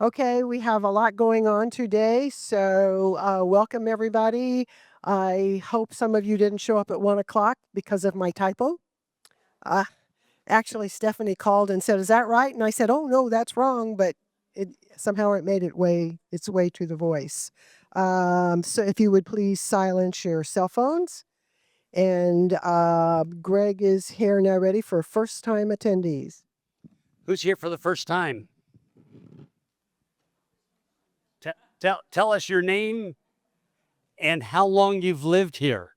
Okay, we have a lot going on today, so welcome everybody. I hope some of you didn't show up at 1 o'clock because of my typo. Uh, Actually, Stephanie called and said, "Is that right?" And I said, "Oh no, that's wrong," but somehow it made its way to the voice. So if you would please silence your cell phones. And Greg is here now, ready for first-time attendees. Who's here for the first time? Tell us your name and how long you've lived here.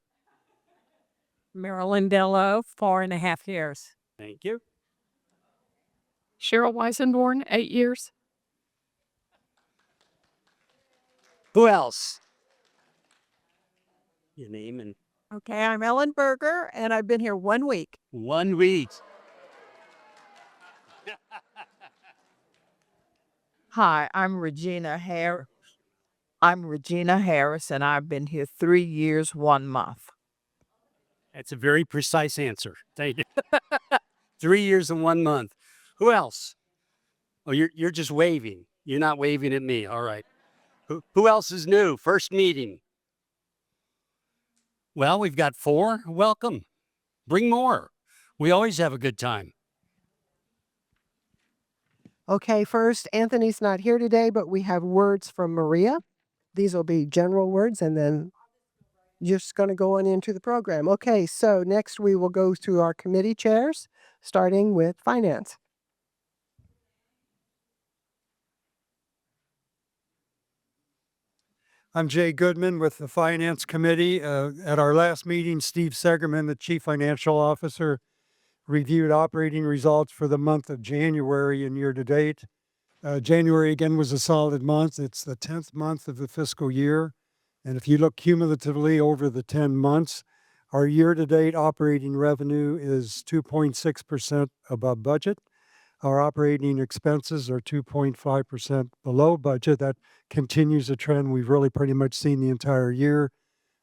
Marilyn Dello, 4.5 years. Thank you. Cheryl Weisenborn, 8 years. Who else? Your name and Okay, I'm Ellen Berger, and I've been here 1 week. 1 week. Hi, I'm Regina Harris, and I've been here 3 years, 1 month. That's a very precise answer. Thank you. 3 years and 1 month. Who else? Oh, you're just waving. You're not waving at me. All right. Who else is new? First meeting. Well, we've got 4. Welcome. Bring more. We always have a good time. Okay, first, Anthony's not here today, but we have words from Maria. These will be general words, and then just going to go on into the program. Okay, so next we will go through our committee chairs, starting with finance. I'm Jay Goodman with the Finance Committee. At our last meeting, Steve Segerman, the Chief Financial Officer, reviewed operating results for the month of January and year to date. January, again, was a solid month. It's the 10th month of the fiscal year. And if you look cumulatively over the 10 months, our year to date operating revenue is 2.6% above budget. Our operating expenses are 2.5% below budget. That continues a trend we've really pretty much seen the entire year.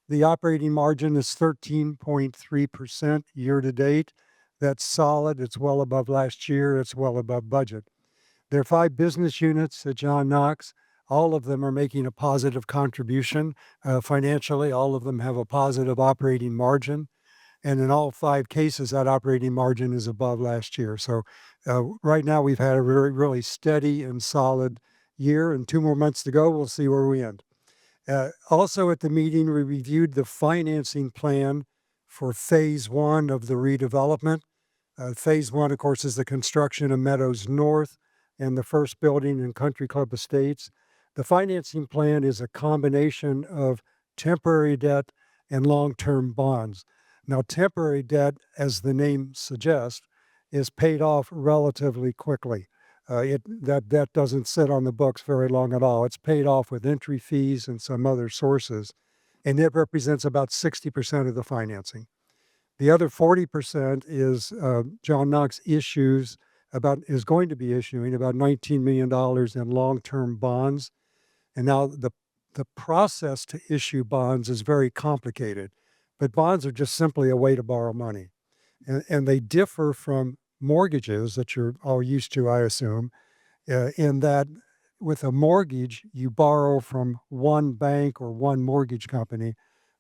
The operating margin is 13.3% year to date. That's solid. It's well above last year. It's well above budget. There are 5 business units at John Knox. All of them are making a positive contribution financially. All of them have a positive operating margin. And in all 5 cases, that operating margin is above last year. So right now we've had a really, really steady and solid year, and 2 more months to go. We'll see where we end. Also at the meeting, we reviewed the financing plan for phase 1 of the redevelopment. Phase 1, of course, is the construction of Meadows North and the first building in Country Club Estates. The financing plan is a combination of temporary debt and long-term bonds. Now, temporary debt, as the name suggests, is paid off relatively quickly. That debt doesn't sit on the books very long at all. It's paid off with entry fees and some other sources, and it represents about 60% of the financing. The other 40% is John Knox is going to be issuing about $19 million in long-term bonds. And now the process to issue bonds is very complicated. But bonds are just simply a way to borrow money. And they differ from mortgages that you're all used to, I assume, in that with a mortgage, you borrow from one bank or one mortgage company.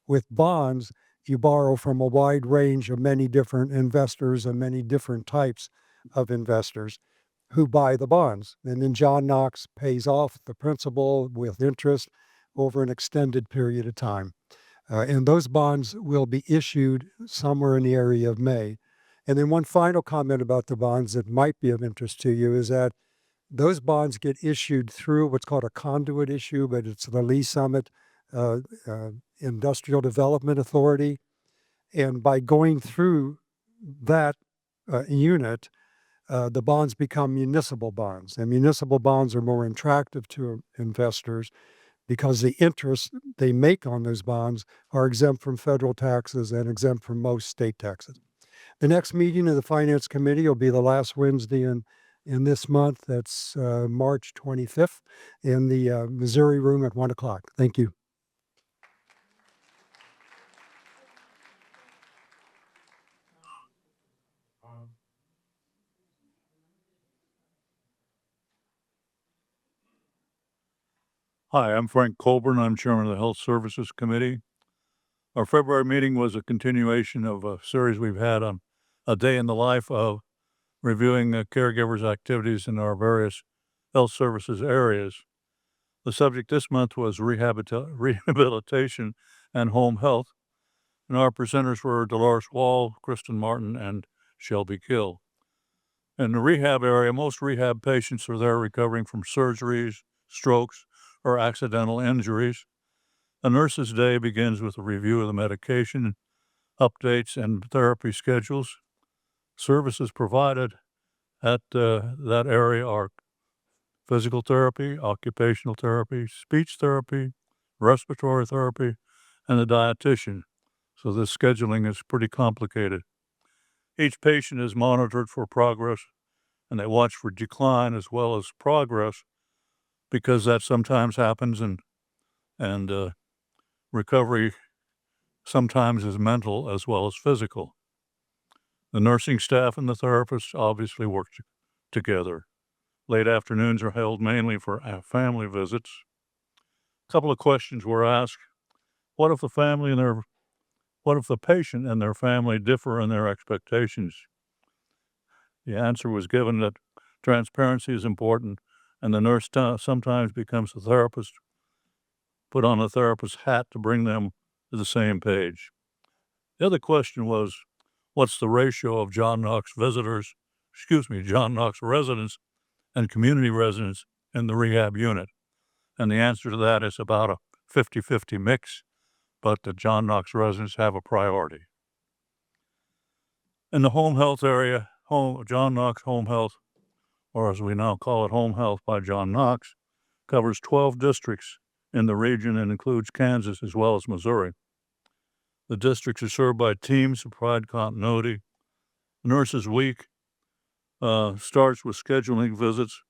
With bonds, you borrow from a wide range of many different investors and many different types of investors who buy the bonds. And then John Knox pays off the principal with interest over an extended period of time. And those bonds will be issued somewhere in the area of May. And then one final comment about the bonds that might be of interest to you is that those bonds get issued through what's called a conduit issue, but it's the Lee Summit Industrial Development Authority. And by going through that unit, the bonds become municipal bonds. And municipal bonds are more attractive to investors because the interest they make on those bonds are exempt from federal taxes and exempt from most state taxes. The next meeting of the Finance Committee will be the last Wednesday in this month. That's March 25th in the Missouri room at 1 o'clock. Thank you. Hi, I'm Frank Colburn. I'm chairman of the Health Services Committee. Our February meeting was a continuation of a series we've had on a day in the life of reviewing caregivers' activities in our various health services areas. The subject this month was rehabilitation and home health, and our presenters were Dolores Wall, Kristen Martin, and Shelby Gill. In the rehab area, most rehab patients are there recovering from surgeries, strokes, or accidental injuries. A nurse's day begins with a review of the medication, updates, and therapy schedules. Services provided at that area are physical therapy, occupational therapy, speech therapy, respiratory therapy, and a dietitian. So this scheduling is pretty complicated. Each patient is monitored for progress, and they watch for decline as well as progress, because that sometimes happens, and recovery sometimes is mental as well as physical. The nursing staff and the therapists obviously work together. Late afternoons are held mainly for family visits. A couple of questions were asked. What if the patient and their family differ in their expectations? The answer was given that transparency is important, and the nurse sometimes becomes the therapist, put on a therapist's hat to bring them to the same page. The other question was, what's the ratio of John Knox residents and community residents in the rehab unit? And the answer to that is about a 50-50 mix, but the John Knox residents have a priority. In the home health area, John Knox Home Health, or as we now call it, Home Health by John Knox, covers 12 districts in the region and includes Kansas as well as Missouri. The districts are served by teams to provide continuity. Nurses Week starts with scheduling visits,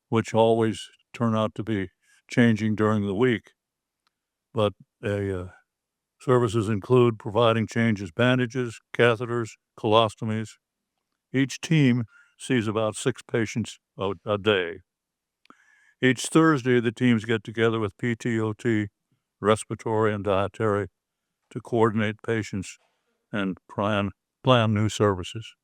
which always turn out to be changing during the week. But services include providing changes, bandages, catheters, colostomies. Each team sees about 6 patients a day. Each Thursday, the teams get together with PTOT, respiratory, and dietary to coordinate patients and plan new services.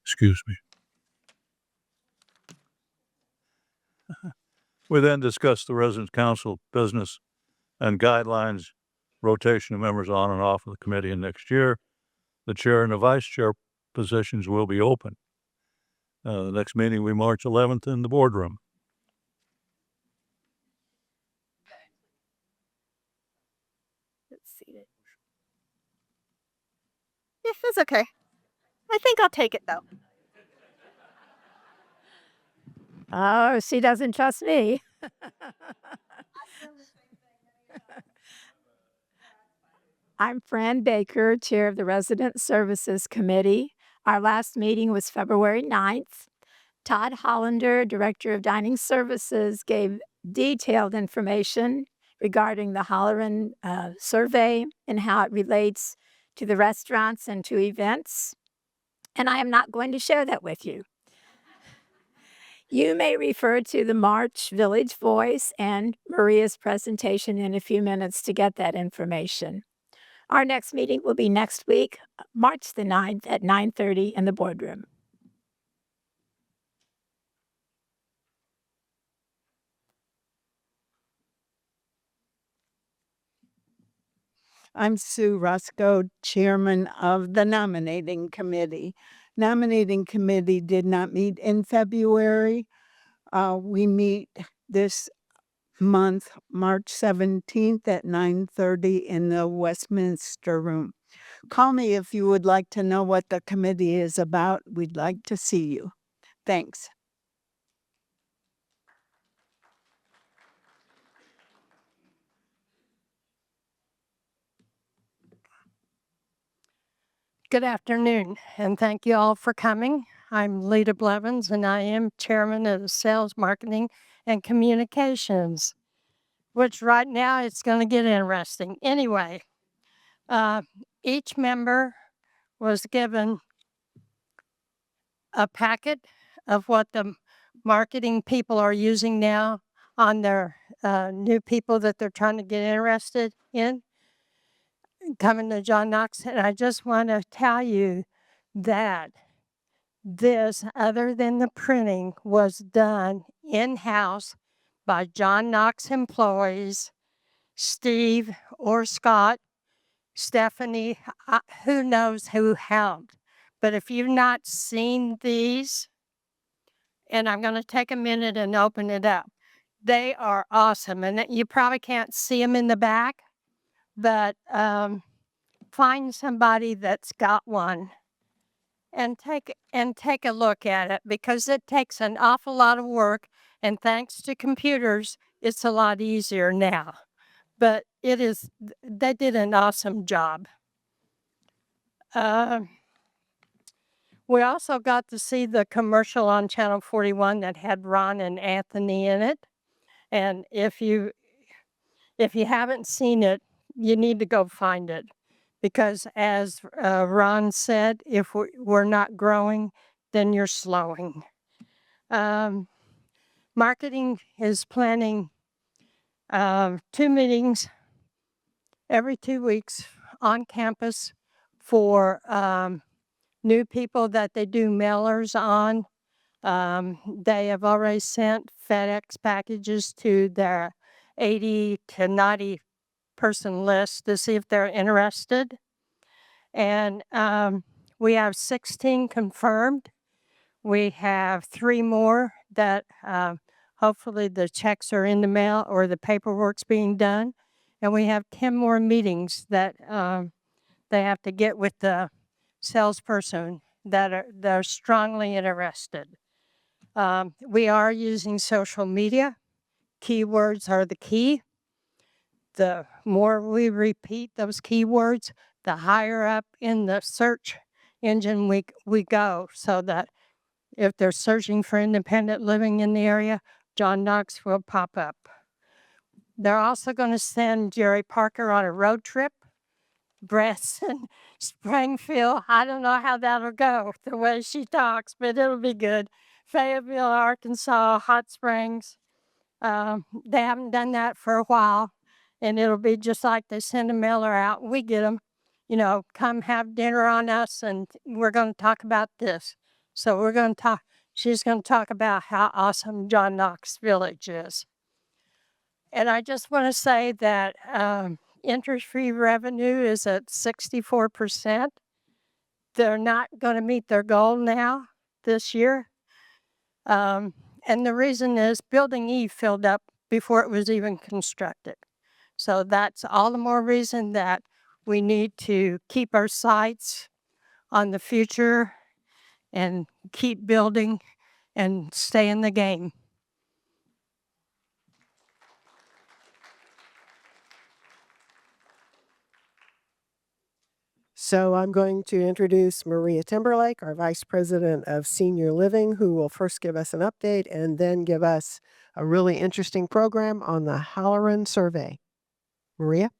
Excuse me. We then discuss the resident council business and guidelines, rotation of members on and off of the committee, and next year, the chair and the vice chair positions will be open. The next meeting will be March 11th in the boardroom. Let's see it. Yeah, that's okay. I think I'll take it though. Oh, she doesn't trust me. I'm Fran Baker, Chair of the Resident Services Committee. Our last meeting was February 9th. Todd Hollander, Director of Dining Services, gave detailed information regarding the Holleran survey and how it relates to the restaurants and to events. And I am not going to share that with you. You may refer to the March Village Voice and Maria's presentation in a few minutes to get that information. Our next meeting will be next week, March the 9th at 9:30 in the boardroom. I'm Sue Roscoe, Chairman of the Nominating Committee. Nominating Committee did not meet in February. We meet this month, March 17th at 9:30 in the Westminster Room. Call me if you would like to know what the committee is about. We'd like to see you. Thanks. Good afternoon, and thank you all for coming. I'm Lita Blevins, and I am chairman of the Sales, Marketing, and Communications, which right now it's going to get interesting. Anyway, each member was given a packet of what the marketing people are using now on their new people that they're trying to get interested in coming to John Knox. And I just want to tell you that this, other than the printing, was done in-house by John Knox employees, Steve or Scott, Stephanie, who knows who helped. But if you've not seen these, and I'm going to take a minute and open it up, they are awesome. And you probably can't see them in the back, but find somebody that's got one and take a look at it, because it takes an awful lot of work, and thanks to computers, it's a lot easier now. But they did an awesome job. We also got to see the commercial on Channel 41 that had Ron and Anthony in it. And if you haven't seen it, you need to go find it. Because as Ron said, if we're not growing, then you're slowing. Marketing is planning 2 meetings every 2 weeks on campus for new people that they do mailers on. They have already sent FedEx packages to their 80 to 90 person list to see if they're interested. And we have 16 confirmed. We have 3 more that hopefully the checks are in the mail or the paperwork's being done. And we have 10 more meetings that they have to get with the salesperson that are strongly interested. We are using social media. Keywords are the key. The more we repeat those keywords, the higher up in the search engine we go, so that if they're searching for independent living in the area, John Knox will pop up. They're also going to send Jerry Parker on a road trip. Bresson, Springfield, I don't know how that'll go, the way she talks, but it'll be good. Fayetteville, Arkansas, Hot Springs. They haven't done that for a while, and it'll be just like they send a mailer out. We get them, come have dinner on us, and we're going to talk about this. So she's going to talk about how awesome John Knox Village is. And I just want to say that interest-free revenue is at 64%. They're not going to meet their goal now this year. And the reason is Building E filled up before it was even constructed. So that's all the more reason that we need to keep our sights on the future and keep building and stay in the game. So I'm going to introduce Maria Timberlake, our Vice President of Senior Living, who will first give us an update and then give us a really interesting program on the Halloran Survey. Maria?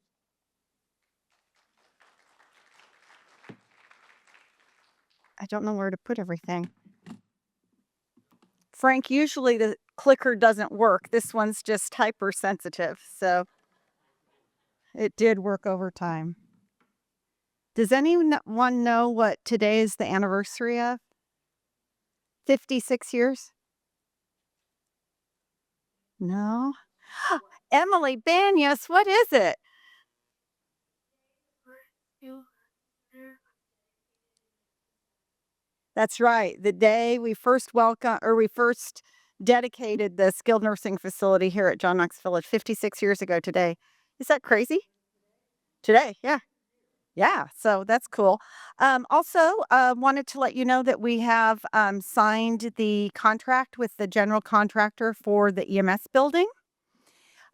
I don't know where to put everything. Frank, usually the clicker doesn't work. This one's just hypersensitive, so it did work over time. Does anyone know what today is the anniversary of? 56 years? No? Emily Banyas, what is it? That's right. The day we first dedicated the skilled nursing facility here at John Knox Village 56 years ago today. Is that crazy? Today, yeah. Yeah, so that's cool. Also, wanted to let you know that we have signed the contract with the general contractor for the EMS building.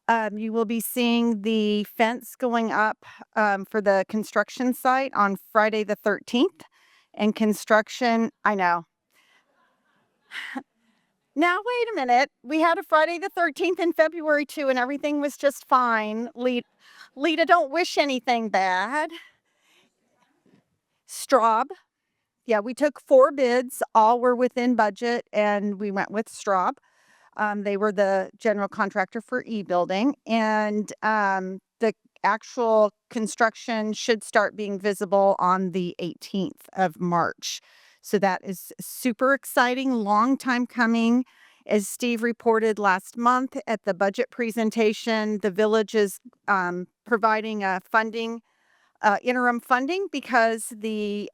You will be seeing the fence going up for the construction site on Friday the 13th. And construction, I know. Now, wait a minute. We had a Friday the 13th in February too, and everything was just fine. Lita, don't wish anything bad. Straub, Yeah, we took 4 bids. All were within budget, and we went with Straub. They were the general contractor for e-building, and the actual construction should start being visible on the 18th of March. So that is super exciting, long time coming. As Steve reported last month at the budget presentation, the village is providing a funding, interim funding, because the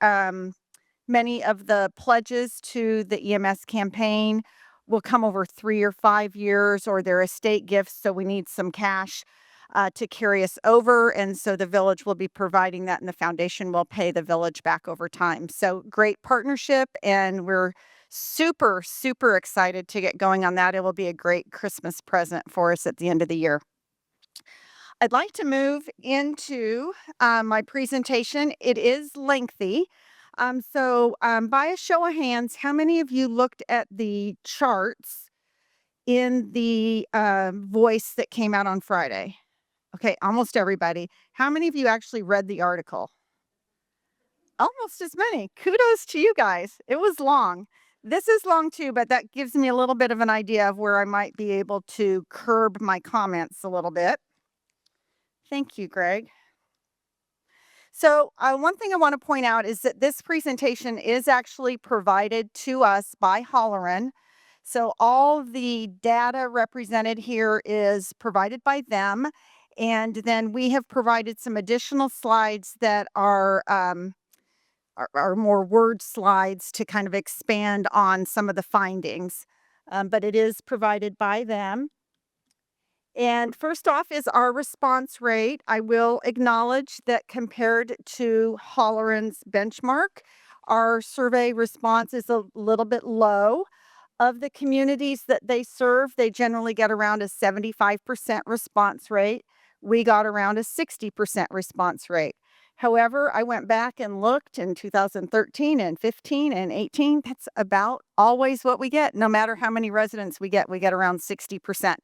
many of the pledges to the EMS campaign will come over 3 or 5 years, or they're estate gifts. So we need some cash to carry us over. And so the village will be providing that, and the foundation will pay the village back over time. So great partnership. And we're super, super excited to get going on that. It will be a great Christmas present for us at the end of the year. I'd like to move into my presentation. It is lengthy. So by a show of hands, how many of you looked at the charts in the Voice that came out on Friday? Okay, almost everybody. How many of you actually read the article? Almost as many. Kudos to you guys. It was long. This is long too, but that gives me a little bit of an idea of where I might be able to curb my comments a little bit. Thank you, Greg. So one thing I want to point out is that this presentation is actually provided to us by Holleran. So all the data represented here is provided by them. And then we have provided some additional slides that are more word slides to kind of expand on some of the findings. But it is provided by them. And first off is our response rate. I will acknowledge that compared to Holleran's benchmark, our survey response is a little bit low. Of the communities that they serve, they generally get around a 75% response rate. We got around a 60% response rate. However, I went back and looked in 2013 and 15 and 18. That's about always what we get. No matter how many residents we get around 60%.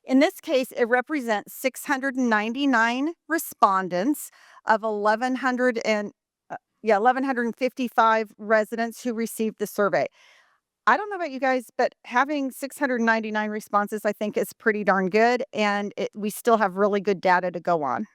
In this case, it represents 699 respondents of 1,155 residents who received the survey. I don't know about you guys, but having 699 responses, I think, is pretty darn good, and we still have really good data to go on.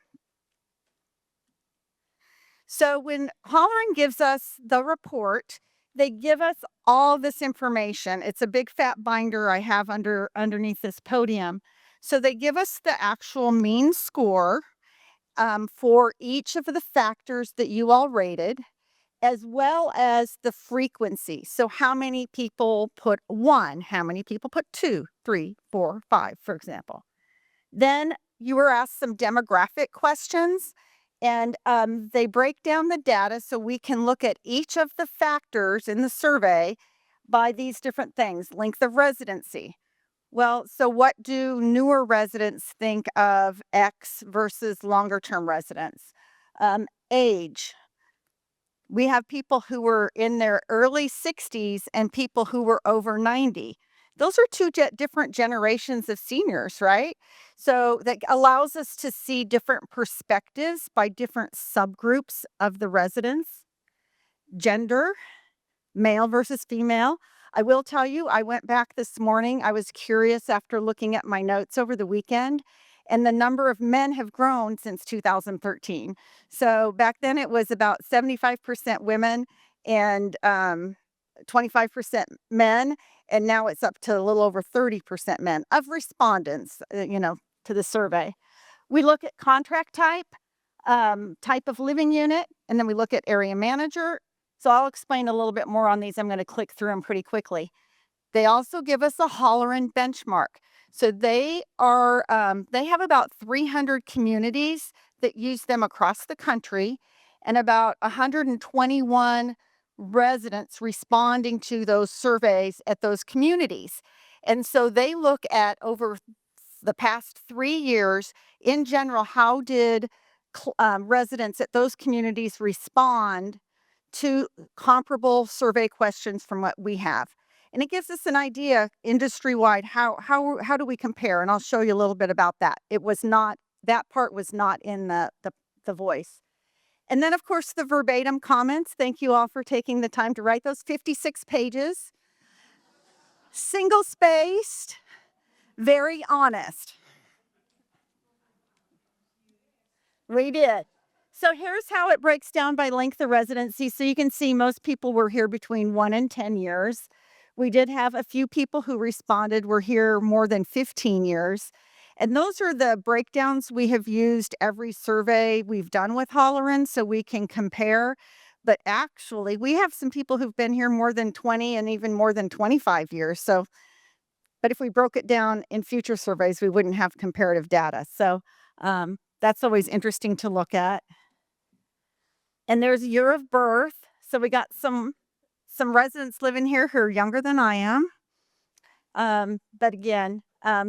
So when Holleran gives us the report, they give us all this information. It's a big fat binder I have underneath this podium. So they give us the actual mean score for each of the factors that you all rated, as well as the frequency. So how many people put 1, how many people put 2, 3, 4, 5, for example. Then you were asked some demographic questions, and they break down the data so we can look at each of the factors in the survey by these different things. Length of residency. Well, so what do newer residents think of X versus longer term residents? Age. We have people who were in their early 60s and people who were over 90. Those are 2 different generations of seniors, right? So that allows us to see different perspectives by different subgroups of the residents. Gender, male versus female. I will tell you, I went back this morning. I was curious after looking at my notes over the weekend, and the number of men have grown since 2013. So back then it was about 75% women and 25% men, and now it's up to a little over 30% men of respondents, to the survey. We look at contract type, type of living unit, and then we look at area manager. So I'll explain a little bit more on these. I'm going to click through them pretty quickly. They also give us a Holleran benchmark. So they have about 300 communities that use them across the country, and about 121 residents responding to those surveys at those communities. And so they look at over the past 3 years, in general, how did residents at those communities respond to comparable survey questions from what we have. And it gives us an idea industry-wide, how do we compare? And I'll show you a little bit about that. That part was not in the Voice. And then, of course, the verbatim comments. Thank you all for taking the time to write those 56 pages. Single spaced, very honest. We did. So here's how it breaks down by length of residency. So you can see most people were here between 1 and 10 years. We did have a few people who responded were here more than 15 years. And those are the breakdowns we have used every survey we've done with Holleran so we can compare. But actually, we have some people who've been here more than 20 and even more than 25 years. So, but if we broke it down in future surveys, we wouldn't have comparative data. So that's always interesting to look at. And there's year of birth. So we got some residents living here who are younger than I am. But again,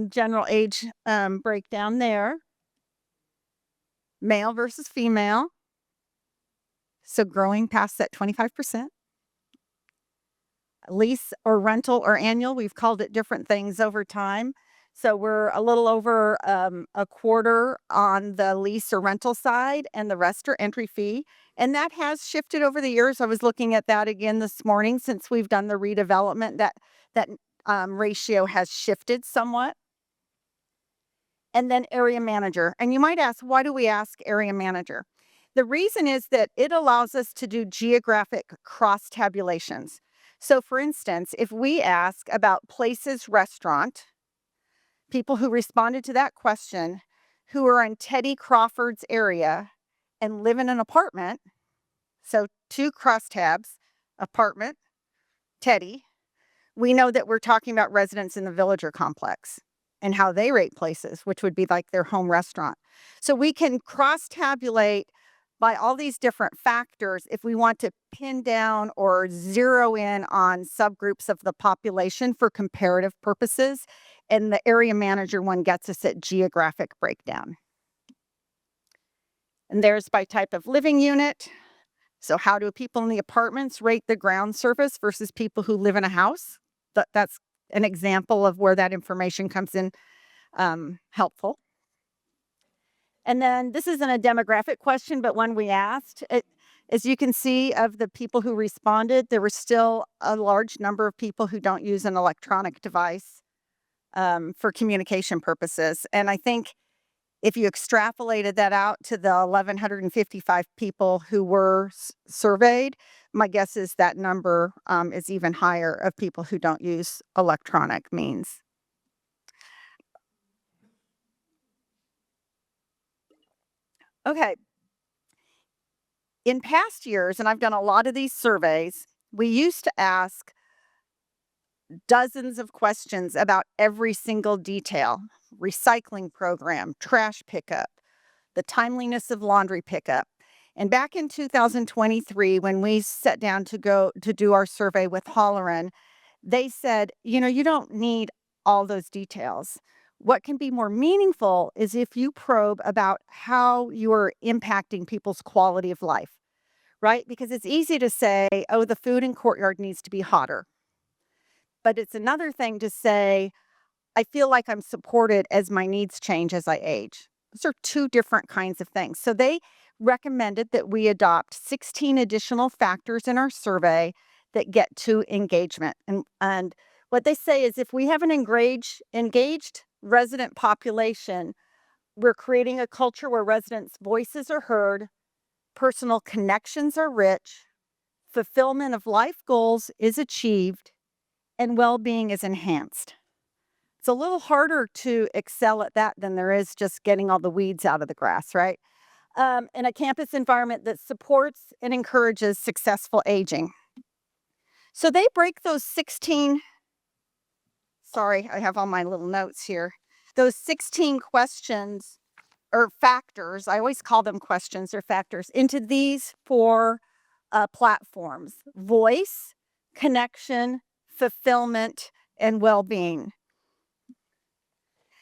general age breakdown there. Male versus female. So growing past that 25%. Lease or rental or annual, we've called it different things over time. So we're a little over a quarter on the lease or rental side, and the rest are entry fee. And that has shifted over the years. I was looking at that again this morning since we've done the redevelopment. That ratio has shifted somewhat. And then area manager. And you might ask, why do we ask area manager? The reason is that it allows us to do geographic cross tabulations. So for instance, if we ask about Places Restaurant, people who responded to that question who are in Teddy Crawford's area and live in an apartment, so 2 crosstabs, apartment, Teddy, we know that we're talking about residents in the Villager complex and how they rate places, which would be like their home restaurant. So we can cross-tabulate by all these different factors if we want to pin down or zero in on subgroups of the population for comparative purposes. And the area manager one gets us at geographic breakdown. And there's by type of living unit. So how do people in the apartments rate the ground surface versus people who live in a house? That's an example of where that information comes in helpful. And then this isn't a demographic question, but one we asked. As you can see, of the people who responded, there were still a large number of people who don't use an electronic device for communication purposes. And I think if you extrapolated that out to the 1,155 people who were surveyed, my guess is that number is even higher of people who don't use electronic means. Okay. In past years, and I've done a lot of these surveys, we used to ask dozens of questions about every single detail: recycling program, trash pickup, the timeliness of laundry pickup. And back in 2023, when we sat down to go to do our survey with Holleran, they said, you don't need all those details. What can be more meaningful is if you probe about how you're impacting people's quality of life, right? Because it's easy to say, oh, the food in Courtyard needs to be hotter. But it's another thing to say, I feel like I'm supported as my needs change as I age. Those are 2 different kinds of things. So they recommended that we adopt 16 additional factors in our survey that get to engagement. And what they say is if we have an engaged resident population, we're creating a culture where residents' voices are heard, personal connections are rich, fulfillment of life goals is achieved, and well-being is enhanced. It's a little harder to excel at that than there is just getting all the weeds out of the grass, right? And a campus environment that supports and encourages successful aging. So they break those 16, sorry, I have all my little notes here. Those 16 questions or factors, I always call them questions or factors, into these 4 platforms: voice, connection, fulfillment, and well-being.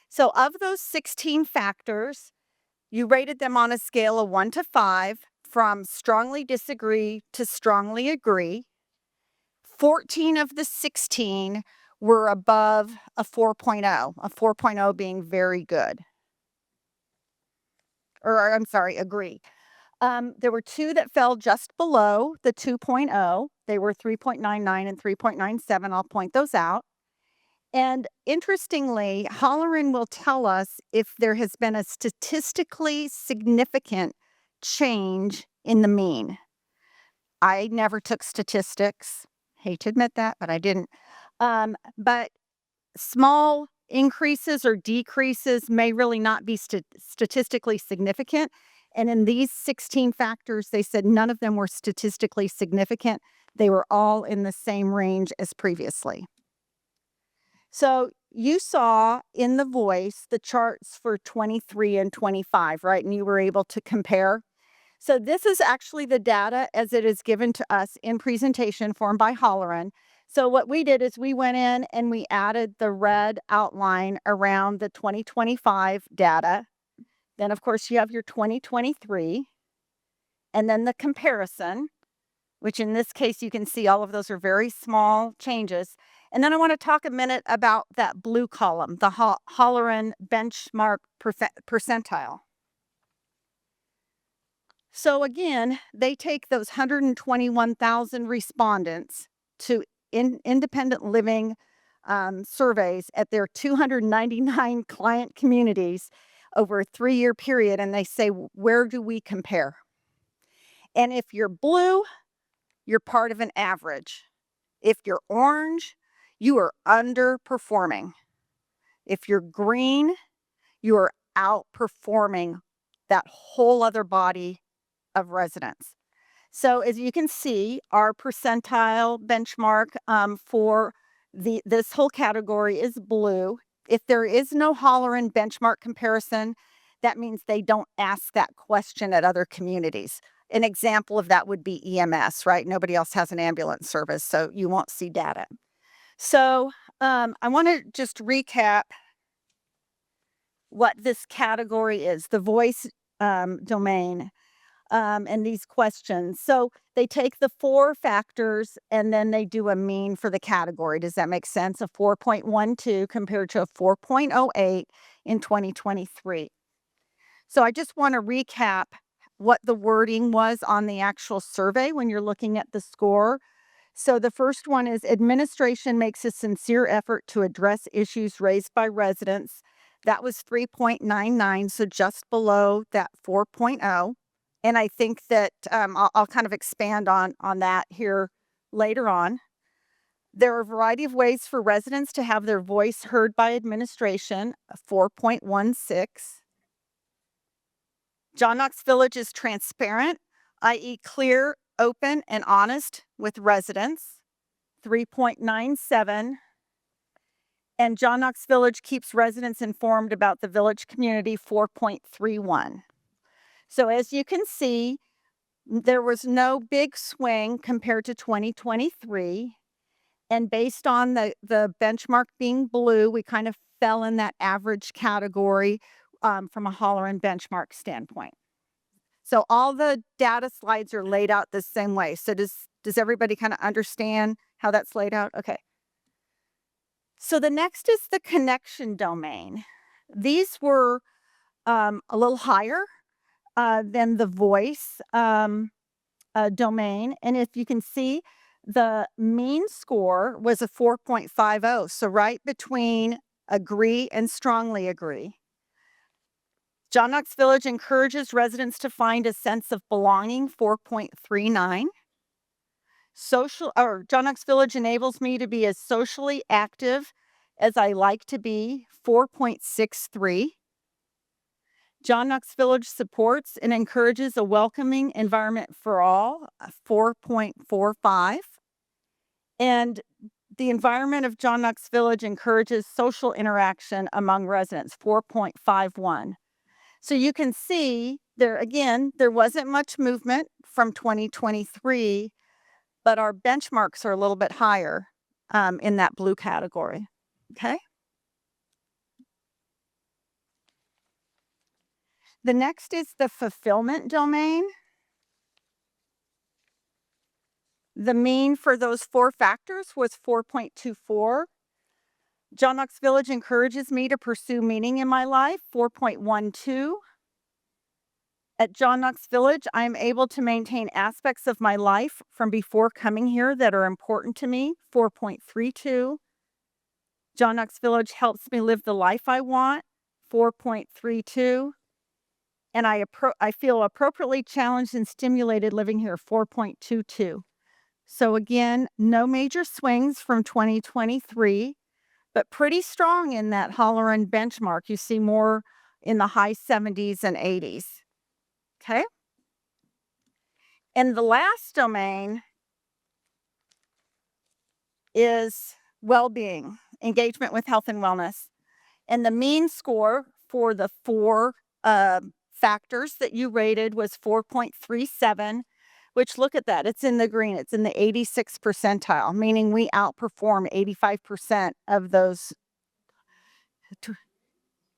So of those 16 factors, you rated them on a scale of 1 to 5, from strongly disagree to strongly agree. 14 of the 16 were above a 4.0, a 4.0 being very good. Or I'm sorry, agree. There were two that fell just below the 2.0. They were 3.99 and 3.97. I'll point those out. And interestingly, Holleran will tell us if there has been a statistically significant change in the mean. I never took statistics. Hate to admit that, but I didn't. But small increases or decreases may really not be statistically significant. And in these 16 factors, they said none of them were statistically significant. They were all in the same range as previously. So you saw in the voice the charts for 23 and 25, right? And you were able to compare. So this is actually the data as it is given to us in presentation form by Holleran. So what we did is we went in and we added the red outline around the 2025 data. Then, of course, you have your 2023, and then the comparison, which in this case, you can see all of those are very small changes. And then I want to talk a minute about that blue column, the Holleran benchmark percentile. So again, they take those 121,000 respondents to independent living surveys at their 299 client communities over a 3-year period, and they say, where do we compare? And if you're blue, you're part of an average. If you're orange, you are underperforming. If you're green, you are outperforming that whole other body of residents. So as you can see, our percentile benchmark for this whole category is blue. If there is no Holleran benchmark comparison, that means they don't ask that question at other communities. An example of that would be EMS, right? Nobody else has an ambulance service, so you won't see data. So I want to just recap what this category is, the voice domain. And these questions. So they take the 4 factors and then they do a mean for the category. Does that make sense? A 4.12 compared to a 4.08 in 2023. So I just want to recap what the wording was on the actual survey when you're looking at the score. So the first one is administration makes a sincere effort to address issues raised by residents. That was 3.99, so just below that 4.0. And I think that I'll kind of expand on that here later on. There are a variety of ways for residents to have their voice heard by administration, 4.16. John Knox Village is transparent, i.e. clear, open, and honest with residents, 3.97. And John Knox Village keeps residents informed about the village community, 4.31. So as you can see, there was no big swing compared to 2023. And based on the benchmark being blue, we kind of fell in that average category from a Holleran benchmark standpoint. So all the data slides are laid out the same way. So does everybody kind of understand how that's laid out? Okay. So the next is the connection domain. These were a little higher than the voice domain. And if you can see, the mean score was a 4.50. So right between agree and strongly agree. John Knox Village encourages residents to find a sense of belonging, 4.39. John Knox Village enables me to be as socially active as I like to be, 4.63. John Knox Village supports and encourages a welcoming environment for all, 4.45. And the environment of John Knox Village encourages social interaction among residents, 4.51. So you can see there, again, there wasn't much movement from 2023, but our benchmarks are a little bit higher in that blue category, okay? The next is the fulfillment domain. The mean for those 4 factors was 4.24. John Knox Village encourages me to pursue meaning in my life, 4.12. At John Knox Village, I am able to maintain aspects of my life from before coming here that are important to me, 4.32. John Knox Village helps me live the life I want, 4.32. And I feel appropriately challenged and stimulated living here, 4.22. So again, no major swings from 2023, but pretty strong in that Holleran benchmark. You see more in the high 70s and 80s. Okay. And the last domain is well-being, engagement with health and wellness. And the mean score for the four factors that you rated was 4.37, which, look at that, it's in the green. It's in the 86th percentile, meaning we outperform 85% of those.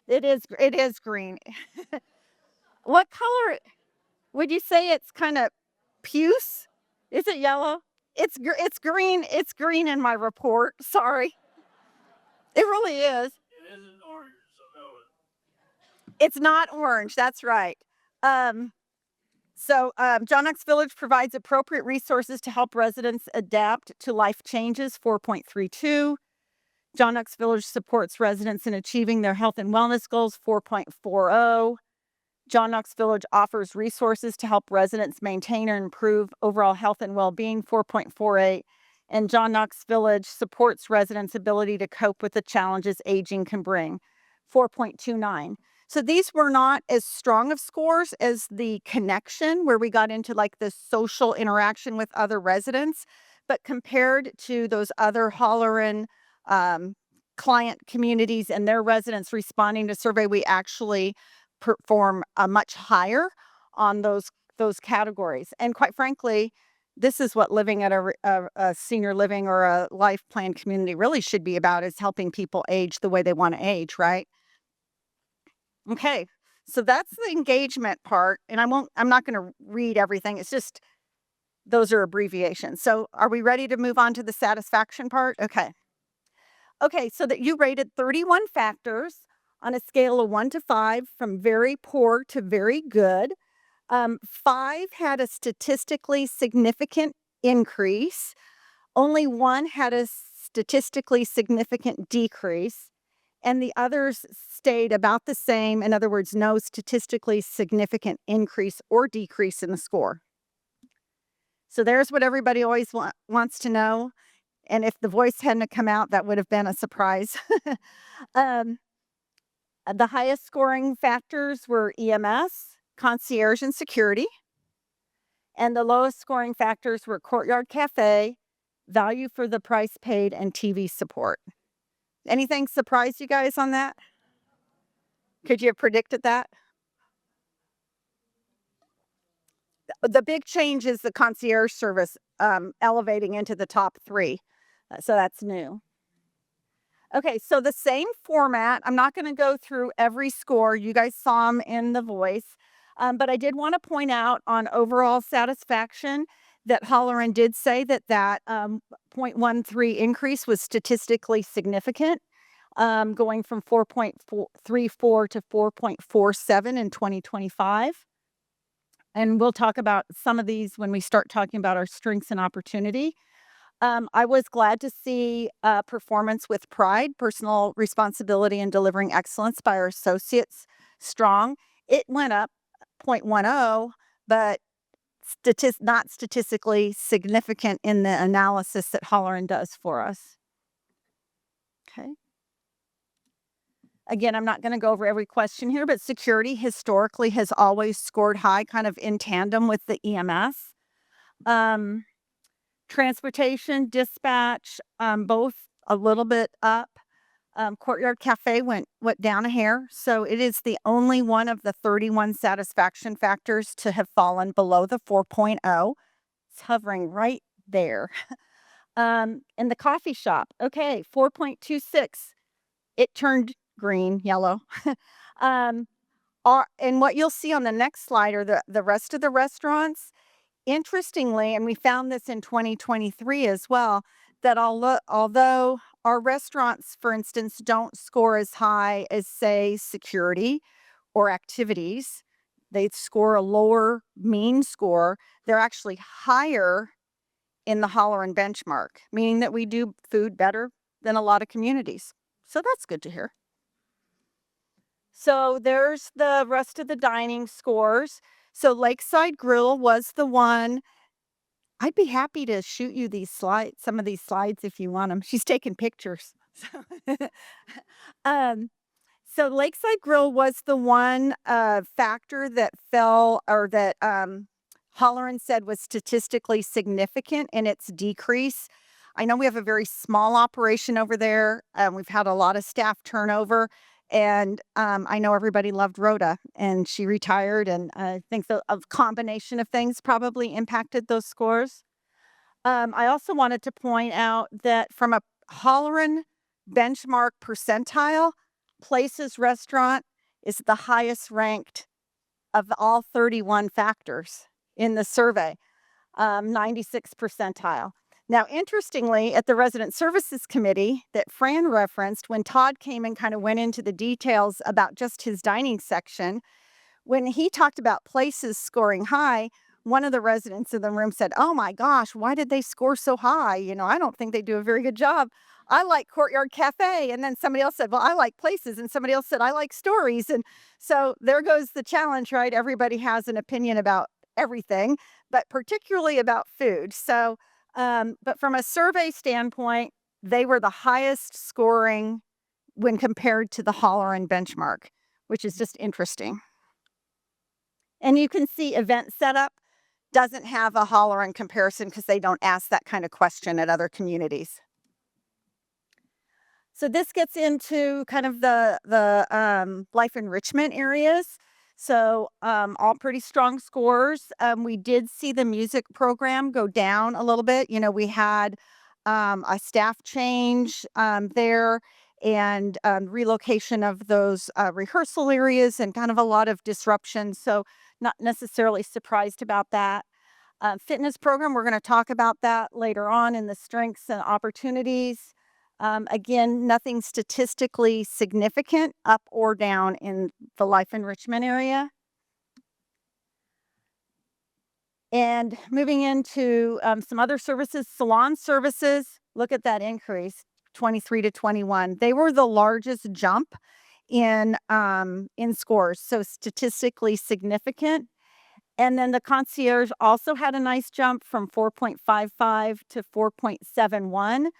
It is green. What color would you say? It's kind of puce? Is it yellow? It's green. It's green in my report. Sorry. It really is. It's not orange. That's right. John Knox Village provides appropriate resources to help residents adapt to life changes, 4.32. John Knox Village supports residents in achieving their health and wellness goals, 4.40. John Knox Village offers resources to help residents maintain or improve overall health and well-being, 4.48. And John Knox Village supports residents' ability to cope with the challenges aging can bring, 4.29. So these were not as strong of scores as the connection, where we got into like the social interaction with other residents, but compared to those other Holleran client communities and their residents responding to survey, we actually perform much higher on those categories. And quite frankly, this is what living at a senior living or a life plan community really should be about, is helping people age the way they want to age, right? Okay, so that's the engagement part, and I'm not going to read everything. It's just, those are abbreviations. So are we ready to move on to the satisfaction part? Okay. Okay, so that you rated 31 factors on a scale of 1 to 5, from very poor to very good. 5 had a statistically significant increase. Only 1 had a statistically significant decrease, and the others stayed about the same. In other words, no statistically significant increase or decrease in the score. So there's what everybody always wants to know. And if the voice hadn't come out, that would have been a surprise. The highest scoring factors were EMS, concierge, and security. And the lowest scoring factors were Courtyard Cafe, value for the price paid, and TV support. Anything surprise you guys on that? Could you have predicted that? The big change is the concierge service elevating into the top 3. So that's new. Okay, so the same format. I'm not going to go through every score. You guys saw them in the voice. But I did want to point out on overall satisfaction that Holleran did say that 0.13 increase was statistically significant, going from 4.34 to 4.47 in 2025. And we'll talk about some of these when we start talking about our strengths and opportunity. I was glad to see performance with pride, personal responsibility, and delivering excellence by our associates strong. It went up 0.10, but not statistically significant in the analysis that Holleran does for us. Okay. Again, I'm not going to go over every question here, but security historically has always scored high, kind of in tandem with the EMS. Transportation, dispatch, both a little bit up. Courtyard Cafe went down a hair. So it is the only one of the 31 satisfaction factors to have fallen below the 4.0. It's hovering right there. And the coffee shop, okay, 4.26. It turned green, yellow. And what you'll see on the next slide are the rest of the restaurants. Interestingly, and we found this in 2023 as well, that although our restaurants, for instance, don't score as high as, say, security or activities, they score a lower mean score. They're actually higher in the Holleran benchmark, meaning that we do food better than a lot of communities. So that's good to hear. So there's the rest of the dining scores. So Lakeside Grill was the one. I'd be happy to shoot you these slides, some of these slides if you want them. She's taking pictures. um, so Lakeside Grill was the one factor that fell, or that Holleran said was statistically significant in its decrease. I know we have a very small operation over there. We've had a lot of staff turnover. And I know everybody loved Rhoda, and she retired. And I think a combination of things probably impacted those scores. I also wanted to point out that from a Holleran benchmark percentile, Places Restaurant is the highest ranked of all 31 factors in the survey, 96th percentile. Now, interestingly, at the Resident Services Committee that Fran referenced, when Todd came and kind of went into the details about just his dining section, when he talked about Places scoring high, one of the residents in the room said, "Oh my gosh, why did they score so high? You know, I don't think they do a very good job. I like Courtyard Cafe." And then somebody else said, "Well, I like Places." And somebody else said, "I like Stories." And so there goes the challenge, right? Everybody has an opinion about everything, but particularly about food. So, but from a survey standpoint, they were the highest scoring when compared to the Holleran benchmark, which is just interesting. And you can see event setup doesn't have a Holleran comparison because they don't ask that kind of question at other communities. So this gets into kind of the life enrichment areas. So all pretty strong scores. We did see the music program go down a little bit. You know, we had a staff change there, and relocation of those rehearsal areas, and kind of a lot of disruption. So not necessarily surprised about that. Fitness program, we're going to talk about that later on in the strengths and opportunities. Again, nothing statistically significant up or down in the life enrichment area. And moving into some other services, salon services, look at that increase, 23 to 21. They were the largest jump in scores, so statistically significant. And then the concierge also had a nice jump from 4.55 to 4.71,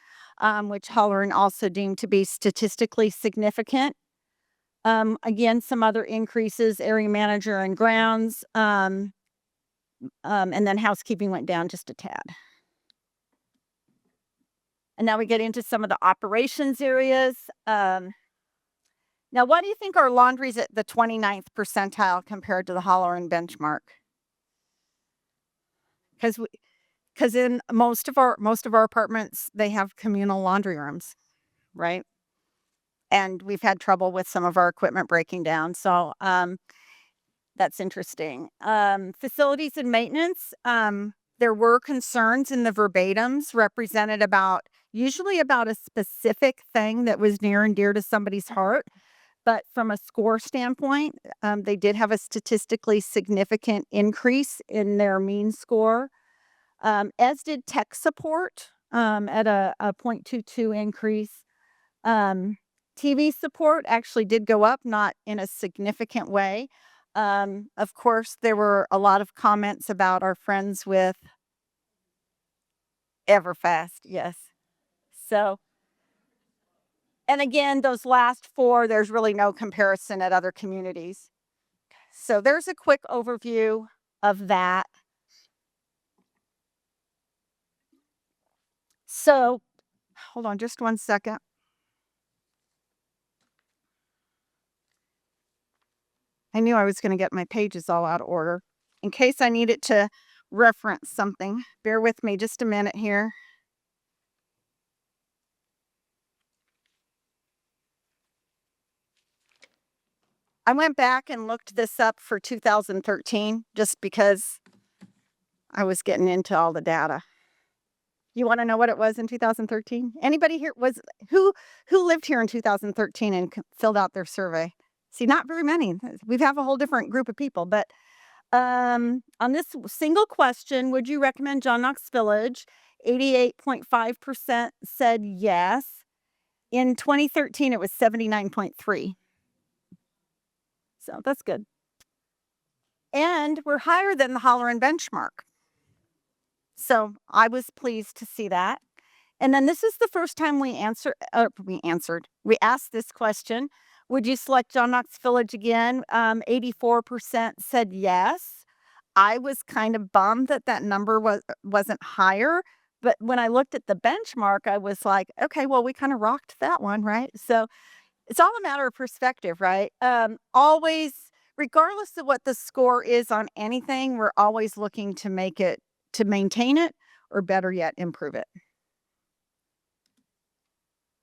which Holleran also deemed to be statistically significant. Again, some other increases, area manager and grounds, and then housekeeping went down just a tad. And now we get into some of the operations areas. Now, what do you think our laundry's at the 29th percentile compared to the Holleran benchmark? Because in most of our apartments, they have communal laundry rooms, right? And we've had trouble with some of our equipment breaking down. So that's interesting. Facilities and maintenance, there were concerns in the verbatims represented usually about a specific thing that was near and dear to somebody's heart. But from a score standpoint, they did have a statistically significant increase in their mean score, as did tech support at a 0.22 increase. TV support actually did go up, not in a significant way. Of course, there were a lot of comments about our friends with Everfast, yes. So, and again, those last four, there's really no comparison at other communities. So there's a quick overview of that. So, hold on just one second. I knew I was going to get my pages all out of order. In case I needed to reference something, bear with me just a minute here. I went back and looked this up for 2013 just because I was getting into all the data. You want to know what it was in 2013? Anybody here who lived here in 2013 and filled out their survey? See, not very many. We have a whole different group of people, but on this single question, would you recommend John Knox Village? 88.5% said yes. In 2013, it was 79.3. So that's good. And we're higher than the Holleran benchmark. So I was pleased to see that. And then this is the first time we asked this question. Would you select John Knox Village again? 84% said yes. I was kind of bummed that that number wasn't higher. But when I looked at the benchmark, I was like, okay, well, we kind of rocked that one, right? So it's all a matter of perspective, right? Always, regardless of what the score is on anything, we're always looking to maintain it, or better yet, improve it.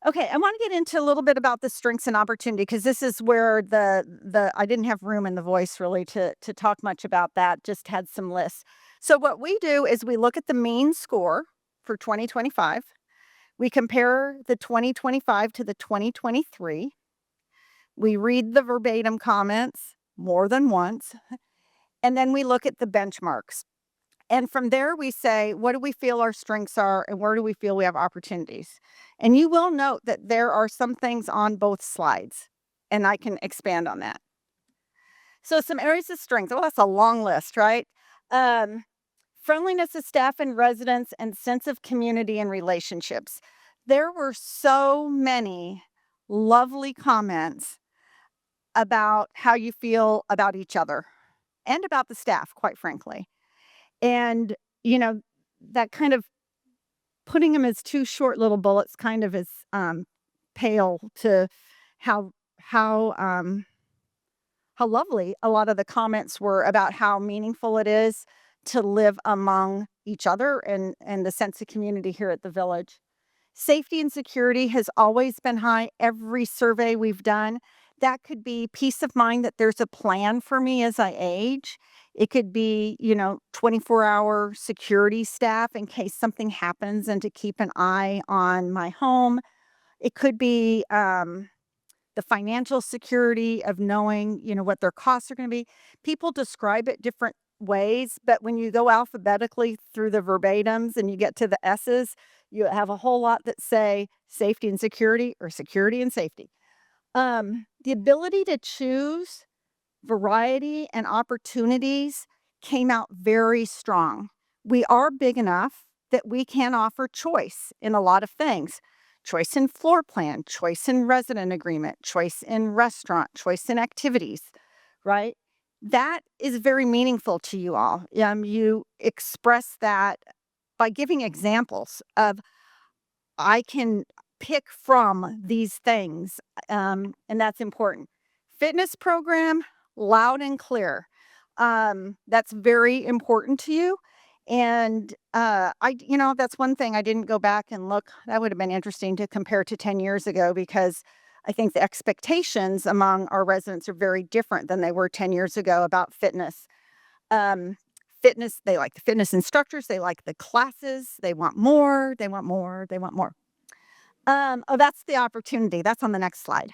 Okay, I want to get into a little bit about the strengths and opportunity, because this is where I didn't have room in the voice really to talk much about that, just had some lists. So what we do is we look at the mean score for 2025. We compare the 2025 to the 2023. We read the verbatim comments more than once, and then we look at the benchmarks. And from there, we say, what do we feel our strengths are, and where do we feel we have opportunities? And you will note that there are some things on both slides, and I can expand on that. So some areas of strength. Oh, that's a long list, right? Friendliness of staff and residents, and sense of community and relationships. There were so many lovely comments about how you feel about each other and about the staff, quite frankly. And, that kind of putting them as two short little bullets kind of is pale to how lovely a lot of the comments were about how meaningful it is to live among each other and the sense of community here at the village. Safety and security has always been high. Every survey we've done, that could be peace of mind that there's a plan for me as I age. It could be, 24-hour security staff in case something happens and to keep an eye on my home. It could be the financial security of knowing, what their costs are going to be. People describe it different ways, but when you go alphabetically through the verbatims and you get to the S's, you have a whole lot that say safety and security or security and safety. The ability to choose variety and opportunities came out very strong. We are big enough that we can offer choice in a lot of things. Choice in floor plan, choice in resident agreement, choice in restaurant, choice in activities, right? That is very meaningful to you all. You express that by giving examples of, I can pick from these things, and that's important. Fitness program, loud and clear. That's very important to you. And that's one thing I didn't go back and look. That would have been interesting to compare to 10 years ago, because I think the expectations among our residents are very different than they were 10 years ago about fitness. Fitness, they like the fitness instructors, they like the classes, they want more, they want more, they want more. That's the opportunity. That's on the next slide.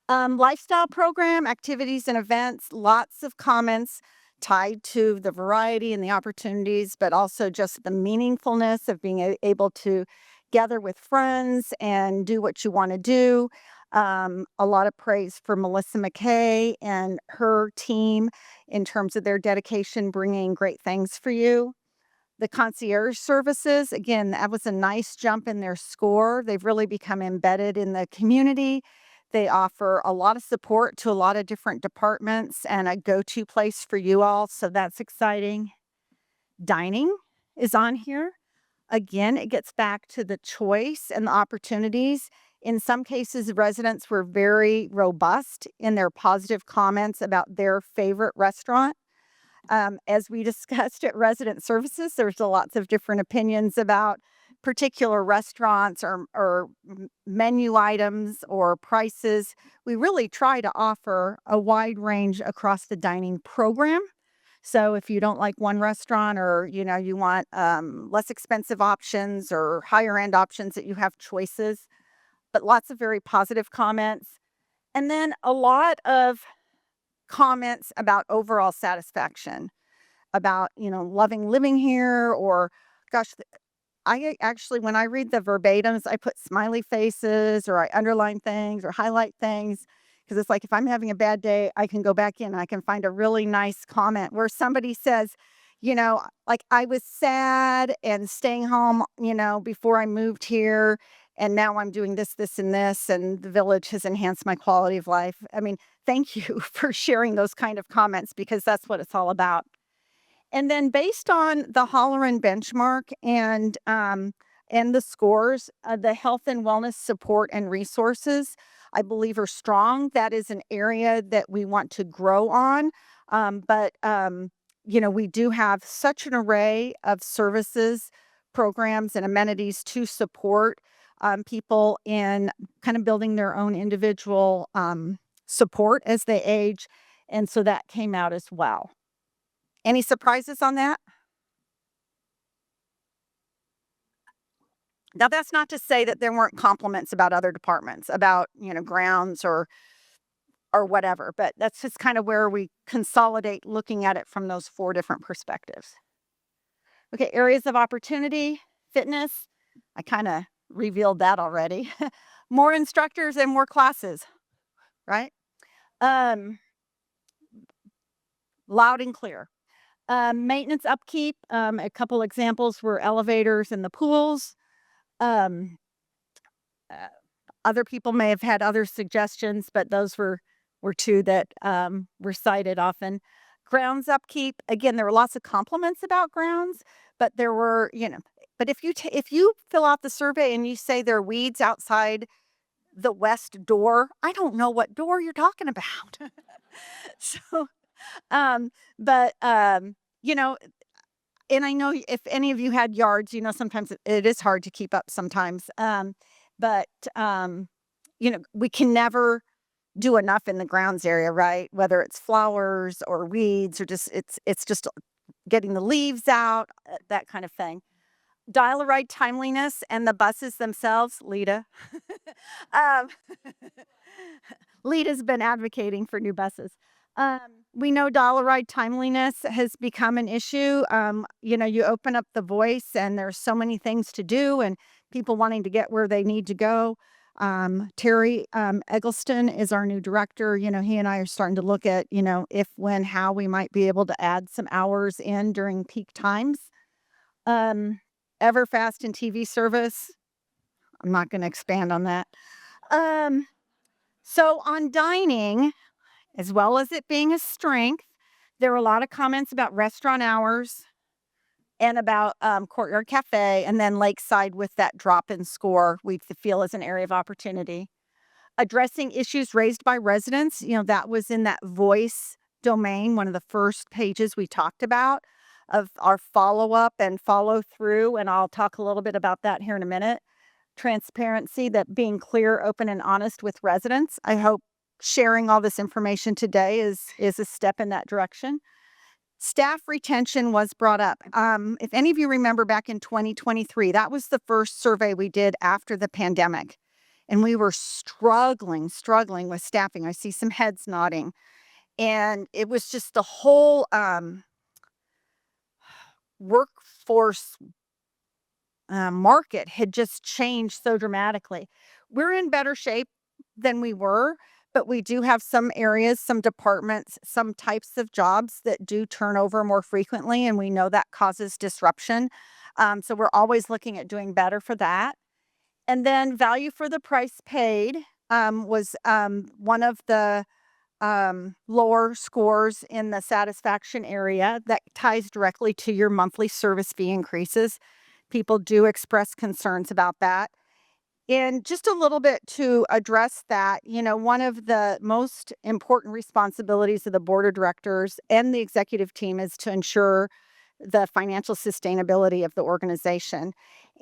Lifestyle program, activities and events, lots of comments tied to the variety and the opportunities, but also just the meaningfulness of being able to gather with friends and do what you want to do. A lot of praise for Melissa McKay and her team in terms of their dedication, bringing great things for you. The concierge services, again, that was a nice jump in their score. They've really become embedded in the community. They offer a lot of support to a lot of different departments and a go-to place for you all, so that's exciting. Dining is on here. Again, it gets back to the choice and the opportunities. In some cases, residents were very robust in their positive comments about their favorite restaurant. As we discussed at Resident Services, there's lots of different opinions about particular restaurants or menu items or prices. We really try to offer a wide range across the dining program. So if you don't like one restaurant, or you want less expensive options or higher end options, that you have choices, but lots of very positive comments. And then a lot of comments about overall satisfaction, about, loving living here, or gosh, actually, when I read the verbatims, I put smiley faces or I underline things or highlight things because it's like if I'm having a bad day, I can go back in and I can find a really nice comment where somebody says, like I was sad and staying home, before I moved here. And now I'm doing this, this, and this, and the village has enhanced my quality of life. I mean, thank you for sharing those kind of comments because that's what it's all about. And then based on the Holleran benchmark and the scores, the health and wellness support and resources, I believe, are strong. That is an area that we want to grow on. But we do have such an array of services, programs, and amenities to support people in kind of building their own individual support as they age. And so that came out as well. Any surprises on that? Now, that's not to say that there weren't compliments about other departments, about, grounds or whatever, but that's just kind of where we consolidate looking at it from those 4 different perspectives. Okay, areas of opportunity, fitness. I kind of revealed that already. More instructors and more classes, right? Loud and clear. Maintenance upkeep, a couple examples were elevators and the pools. Other people may have had other suggestions, but those were 2 that were cited often. Grounds upkeep, again, there were lots of compliments about grounds, but there were, but if you fill out the survey and you say there are weeds outside the west door, I don't know what door you're talking about. So, but and I know if any of you had yards, sometimes it is hard to keep up sometimes. But we can never do enough in the grounds area, right? Whether it's flowers or weeds or just it's just getting the leaves out, that kind of thing. Dial-a-ride timeliness and the buses themselves, Lita. Lita's been advocating for new buses. We know dial-a-ride timeliness has become an issue. You open up the Voice and there's so many things to do and people wanting to get where they need to go. Terry Eggleston is our new director. He and I are starting to look at, if, when, how we might be able to add some hours in during peak times. Everfast and TV service. I'm not going to expand on that. So on dining, as well as it being a strength, there were a lot of comments about restaurant hours and about Courtyard Cafe, and then Lakeside with that drop-in score we feel is an area of opportunity. Addressing issues raised by residents, that was in that Voice domain, one of the first pages we talked about of our follow-up and follow-through, and I'll talk a little bit about that here in a minute. Transparency, that being clear, open, and honest with residents. I hope sharing all this information today is a step in that direction. Staff retention was brought up. If any of you remember back in 2023, that was the first survey we did after the pandemic. And we were struggling with staffing. I see some heads nodding. And it was just the whole workforce market had just changed so dramatically. We're in better shape than we were, but we do have some areas, some departments, some types of jobs that do turn over more frequently, and we know that causes disruption. So we're always looking at doing better for that. And then value for the price paid was one of the lower scores in the satisfaction area that ties directly to your monthly service fee increases. People do express concerns about that. And just a little bit to address that, one of the most important responsibilities of the board of directors and the executive team is to ensure the financial sustainability of the organization.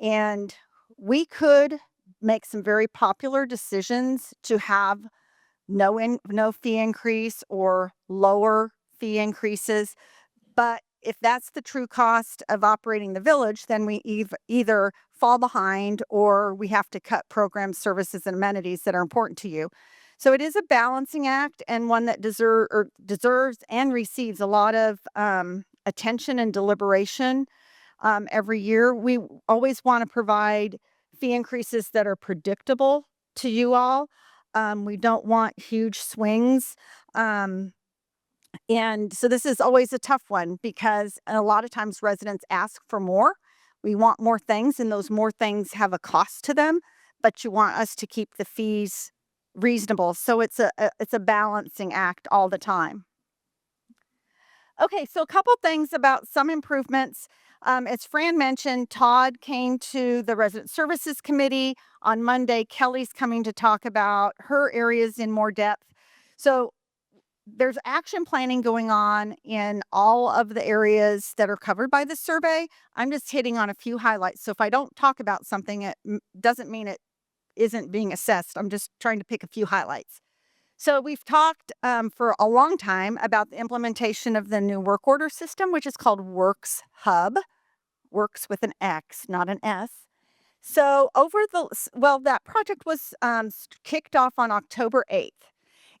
And we could make some very popular decisions to have no fee increase or lower fee increases. But if that's the true cost of operating the village, then we either fall behind or we have to cut programs, services, and amenities that are important to you. So it is a balancing act and one that deserves and receives a lot of attention and deliberation every year. We always want to provide fee increases that are predictable to you all. We don't want huge swings. And so this is always a tough one because a lot of times residents ask for more. We want more things, and those more things have a cost to them, but you want us to keep the fees reasonable. So it's a balancing act all the time. Okay, so a couple things about some improvements. As Fran mentioned, Todd came to the Resident Services Committee on Monday. Kelly's coming to talk about her areas in more depth. So there's action planning going on in all of the areas that are covered by the survey. I'm just hitting on a few highlights. So if I don't talk about something, it doesn't mean it isn't being assessed. I'm just trying to pick a few highlights. So we've talked for a long time about the implementation of the new work order system, which is called Works Hub. Works with an X, not an S. So that project was kicked off on October 8th.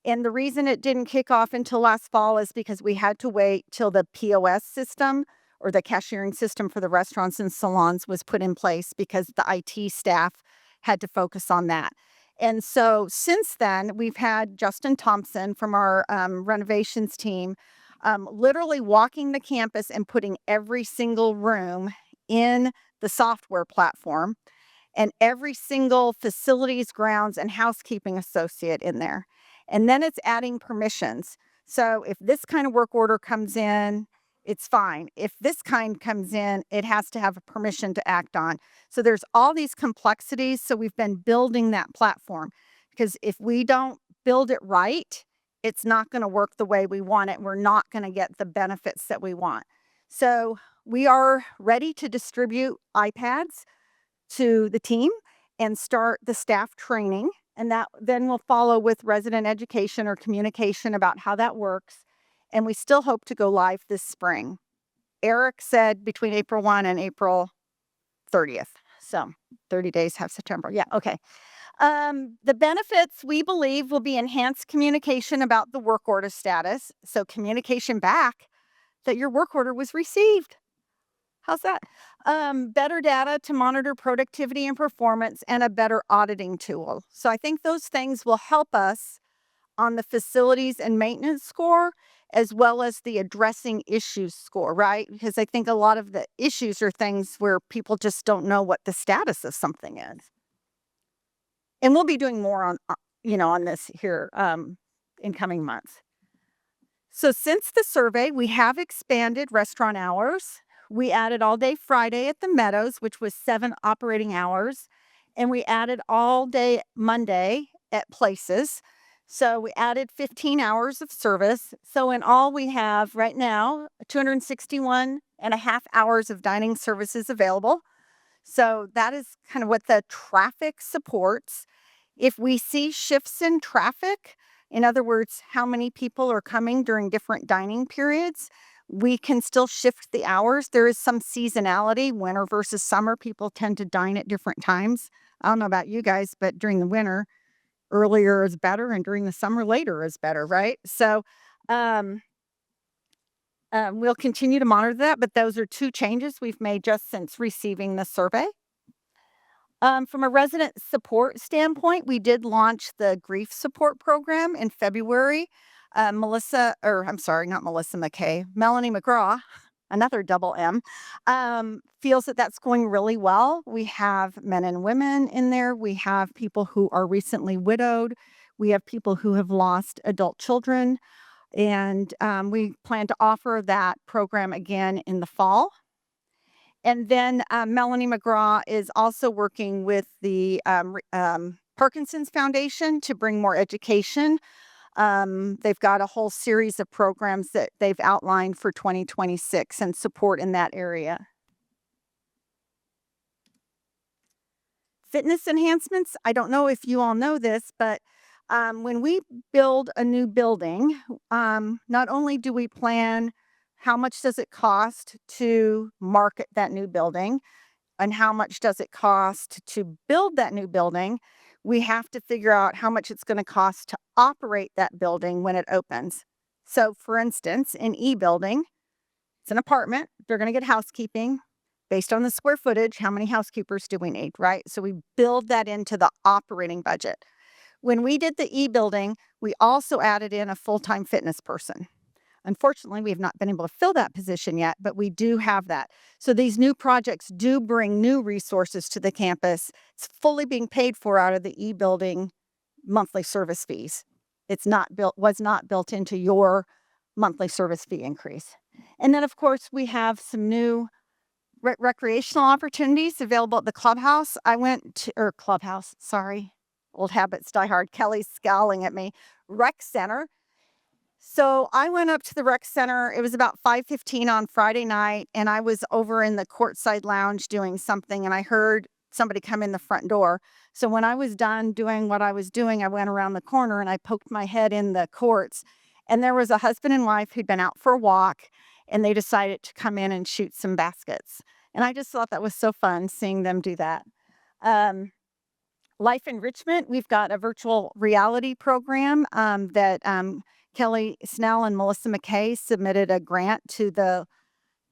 And the reason it didn't kick off until last fall is because we had to wait till the POS system or the cashiering system for the restaurants and salons was put in place because the IT staff had to focus on that. And so since then, we've had Justin Thompson from our renovations team literally walking the campus and putting every single room in the software platform and every single facilities, grounds, and housekeeping associate in there. And then it's adding permissions. So if this kind of work order comes in, it's fine. If this kind comes in, it has to have a permission to act on. So there's all these complexities. So we've been building that platform because if we don't build it right, it's not going to work the way we want it. We're not going to get the benefits that we want. So we are ready to distribute iPads to the team and start the staff training. And that then will follow with resident education or communication about how that works. And we still hope to go live this spring. Eric said between April 1 and April 30th. So 30 days, half September. Yeah, okay. The benefits we believe will be enhanced communication about the work order status. So communication back that your work order was received. How's that? Better data to monitor productivity and performance and a better auditing tool. So I think those things will help us on the facilities and maintenance score, as well as the addressing issues score, right? Because I think a lot of the issues are things where people just don't know what the status of something is. And we'll be doing more on this here in coming months. So since the survey, we have expanded restaurant hours. We added all day Friday at the Meadows, which was 7 operating hours. And we added all day Monday at Places. So we added 15 hours of service. So in all, we have right now 261 and a half hours of dining services available. So that is kind of what the traffic supports. If we see shifts in traffic, in other words, how many people are coming during different dining periods, we can still shift the hours. There is some seasonality, winter versus summer. People tend to dine at different times. I don't know about you guys, but during the winter, earlier is better, and during the summer, later is better, right? So we'll continue to monitor that, but those are 2 changes we've made just since receiving the survey. From a resident support standpoint, we did launch the grief support program in February. Melanie McGraw, another double M, feels that that's going really well. We have men and women in there. We have people who are recently widowed. We have people who have lost adult children. And we plan to offer that program again in the fall. And then Melanie McGraw is also working with the Parkinson's Foundation to bring more education. They've got a whole series of programs that they've outlined for 2026 and support in that area. Fitness enhancements. I don't know if you all know this, but when we build a new building, not only do we plan how much does it cost to market that new building and how much does it cost to build that new building, we have to figure out how much it's going to cost to operate that building when it opens. So, for instance, in E-Building, it's an apartment. They're going to get housekeeping based on the square footage. How many housekeepers do we need, right? So we build that into the operating budget. When we did the E-Building, we also added in a full-time fitness person. Unfortunately, we have not been able to fill that position yet, but we do have that. So these new projects do bring new resources to the campus. It's fully being paid for out of the E-Building monthly service fees. Was not built into your monthly service fee increase. And then, of course, we have some new recreational opportunities available at the clubhouse. Old habits die hard. Kelly's scowling at me. Rec center. So I went up to the rec center. It was about 5:15 on Friday night, and I was over in the courtside lounge doing something, and I heard somebody come in the front door. So when I was done doing what I was doing, I went around the corner and I poked my head in the courts, and there was a husband and wife who'd been out for a walk, and they decided to come in and shoot some baskets. And I just thought that was so fun seeing them do that. Life Enrichment, we've got a virtual reality program that Kelly Snell and Melissa McKay submitted a grant to the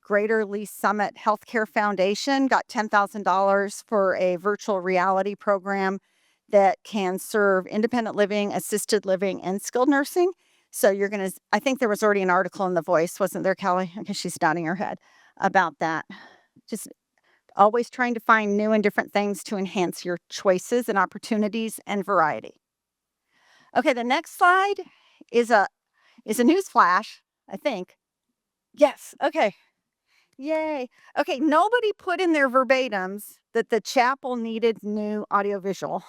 Greater Lee Summit Healthcare Foundation, got $10,000 for a virtual reality program that can serve independent living, assisted living, and skilled nursing. So I think there was already an article in The Voice, wasn't there, Kelly? I guess she's nodding her head about that. Just always trying to find new and different things to enhance your choices and opportunities and variety. Okay, the next slide is a news flash, I think. Yes, okay. Yay. Okay, nobody put in their verbatims that the chapel needed new audiovisual.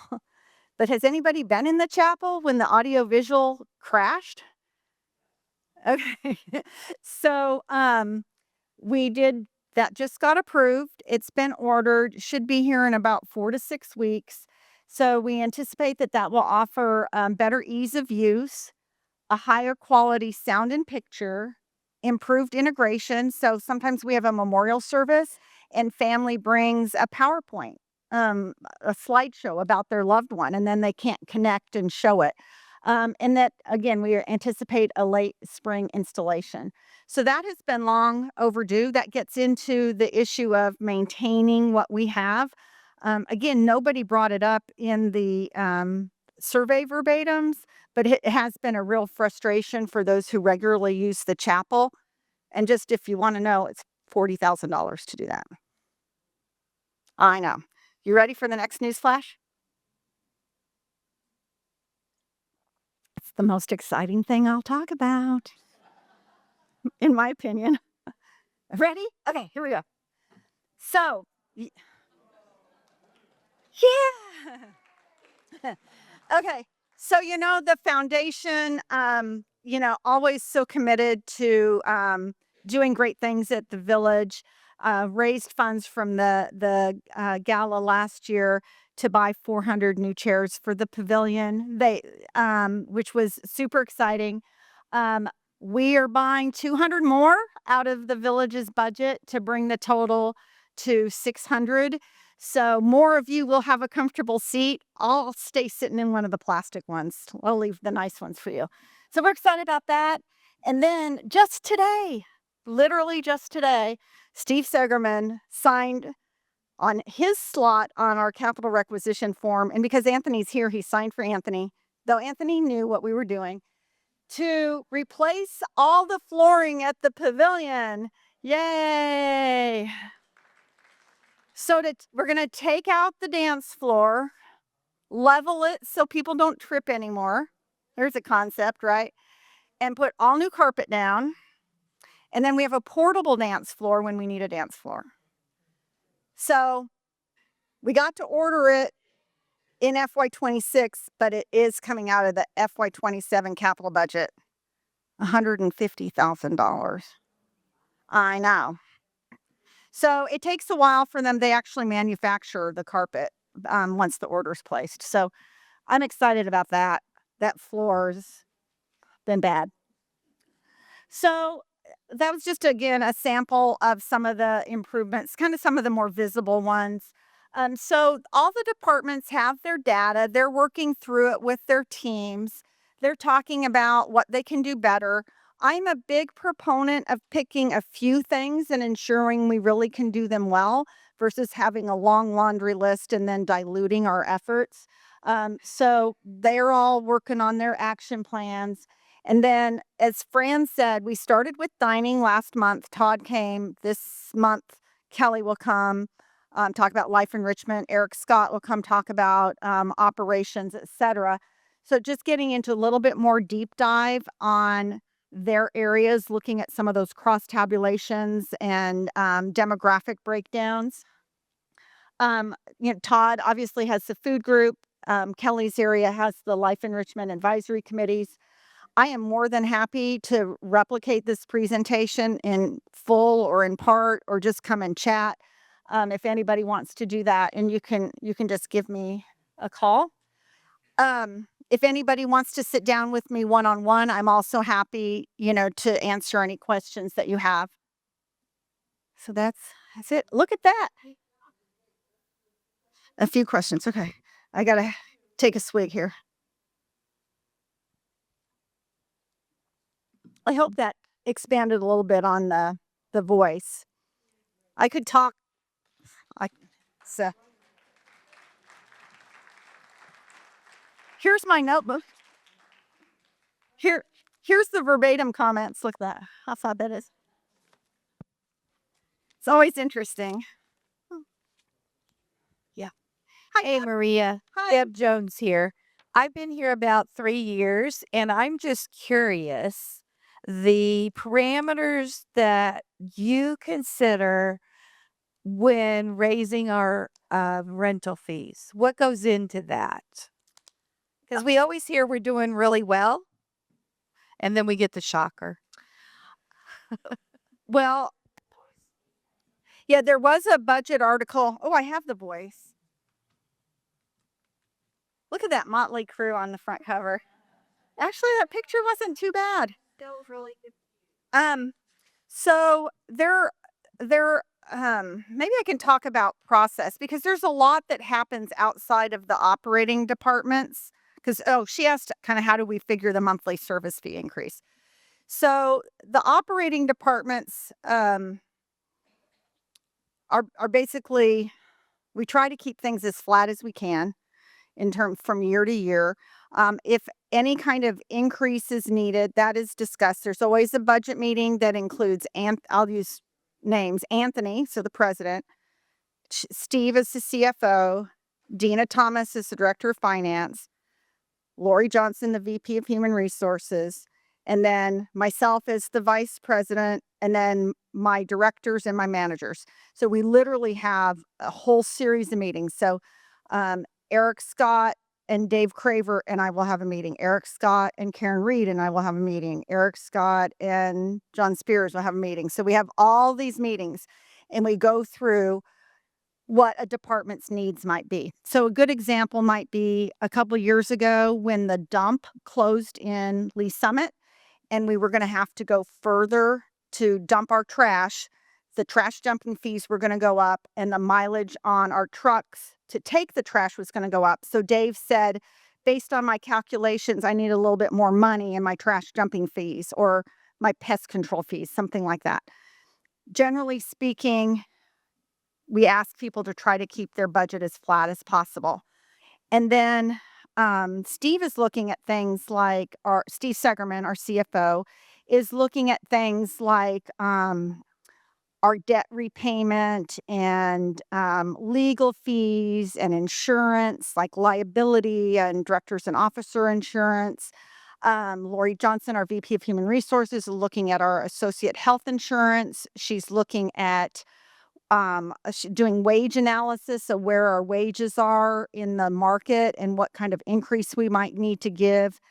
But has anybody been in the chapel when the audiovisual crashed? Okay. So we did that, just got approved. It's been ordered, should be here in about 4 to 6 weeks. So we anticipate that will offer better ease of use, a higher quality sound and picture, improved integration. So sometimes we have a memorial service and family brings a PowerPoint, a slideshow about their loved one, and then they can't connect and show it. And that, again, we anticipate a late spring installation. So that has been long overdue. That gets into the issue of maintaining what we have. Again, nobody brought it up in the survey verbatims, but it has been a real frustration for those who regularly use the chapel. And just if you want to know, it's $40,000 to do that. I know. You ready for the next news flash? It's the most exciting thing I'll talk about, in my opinion. Ready? Okay, here we go. So, yeah. Okay. So, the foundation, always so committed to doing great things at the village, raised funds from the gala last year to buy 400 new chairs for the pavilion, which was super exciting. We are buying 200 more out of the village's budget to bring the total to 600. So more of you will have a comfortable seat. I'll stay sitting in one of the plastic ones. I'll leave the nice ones for you. So we're excited about that. And then just today, literally just today, Steve Segerman signed on his slot on our capital requisition form. And because Anthony's here, he signed for Anthony, though Anthony knew what we were doing, to replace all the flooring at the pavilion. Yay! So we're going to take out the dance floor, level it so people don't trip anymore. There's a concept, right? And put all new carpet down. And then we have a portable dance floor when we need a dance floor. So we got to order it in FY26, but it is coming out of the FY27 capital budget, $150,000. I know. So it takes a while for them. They actually manufacture the carpet once the order's placed. So I'm excited about that. That floor's been bad. So that was just, again, a sample of some of the improvements, kind of some of the more visible ones. So all the departments have their data. They're working through it with their teams. They're talking about what they can do better. I'm a big proponent of picking a few things and ensuring we really can do them well versus having a long laundry list and then diluting our efforts. So they're all working on their action plans. And then, as Fran said, we started with dining last month. Todd came this month. Kelly will come talk about life enrichment. Eric Scott will come talk about operations, etc. So just getting into a little bit more deep dive on their areas, looking at some of those cross tabulations and demographic breakdowns. Todd obviously has the food group. Kelly's area has the life enrichment advisory committees. I am more than happy to replicate this presentation in full or in part, or just come and chat. If anybody wants to do that, and you can just give me a call. If anybody wants to sit down with me one-on-one, I'm also happy, to answer any questions that you have. So that's it. Look at that. A few questions. Okay. I got to take a swig here. I hope that expanded a little bit on the voice. I could talk. So here's my notebook. Here's the verbatim comments. Look at that. How far that is. It's always interesting. Yeah. Hi. Hey, Maria. Hi. Deb Jones here. I've been here about 3 years, and I'm just curious the parameters that you consider when raising our rental fees. What goes into that? Because we always hear we're doing really well, and then we get the shocker. Well, yeah, there was a budget article. Oh, I have the voice. Look at that motley crew on the front cover. Actually, that picture wasn't too bad. That was really good. So there maybe I can talk about process, because there's a lot that happens outside of the operating departments. Because she asked kind of how do we figure the monthly service fee increase. So the operating departments are basically, we try to keep things as flat as we can in terms from year to year. If any kind of increase is needed, that is discussed. There's always a budget meeting that includes, I'll use names, Anthony, so the president, Steve is the CFO, Dina Thomas is the director of finance, Lori Johnson, the VP of human resources, and then myself as the vice president, and then my directors and my managers. So we literally have a whole series of meetings. So Eric Scott and Dave Craver and I will have a meeting. Eric Scott and Karen Reed and I will have a meeting. Eric Scott and John Spears will have a meeting. So we have all these meetings, and we go through what a department's needs might be. So a good example might be a couple years ago when the dump closed in Lee Summit, and we were going to have to go further to dump our trash. The trash dumping fees were going to go up, and the mileage on our trucks to take the trash was going to go up. So Dave said, based on my calculations, I need a little bit more money in my trash dumping fees or my pest control fees, something like that. Generally speaking, we ask people to try to keep their budget as flat as possible. And then Steve is looking at things like, Steve Segerman, our CFO, is looking at things like our debt repayment and legal fees and insurance, like liability and directors and officer insurance. Lori Johnson, our VP of Human Resources, is looking at our associate health insurance. She's looking at doing wage analysis of where our wages are in the market and what kind of increase we might need to give.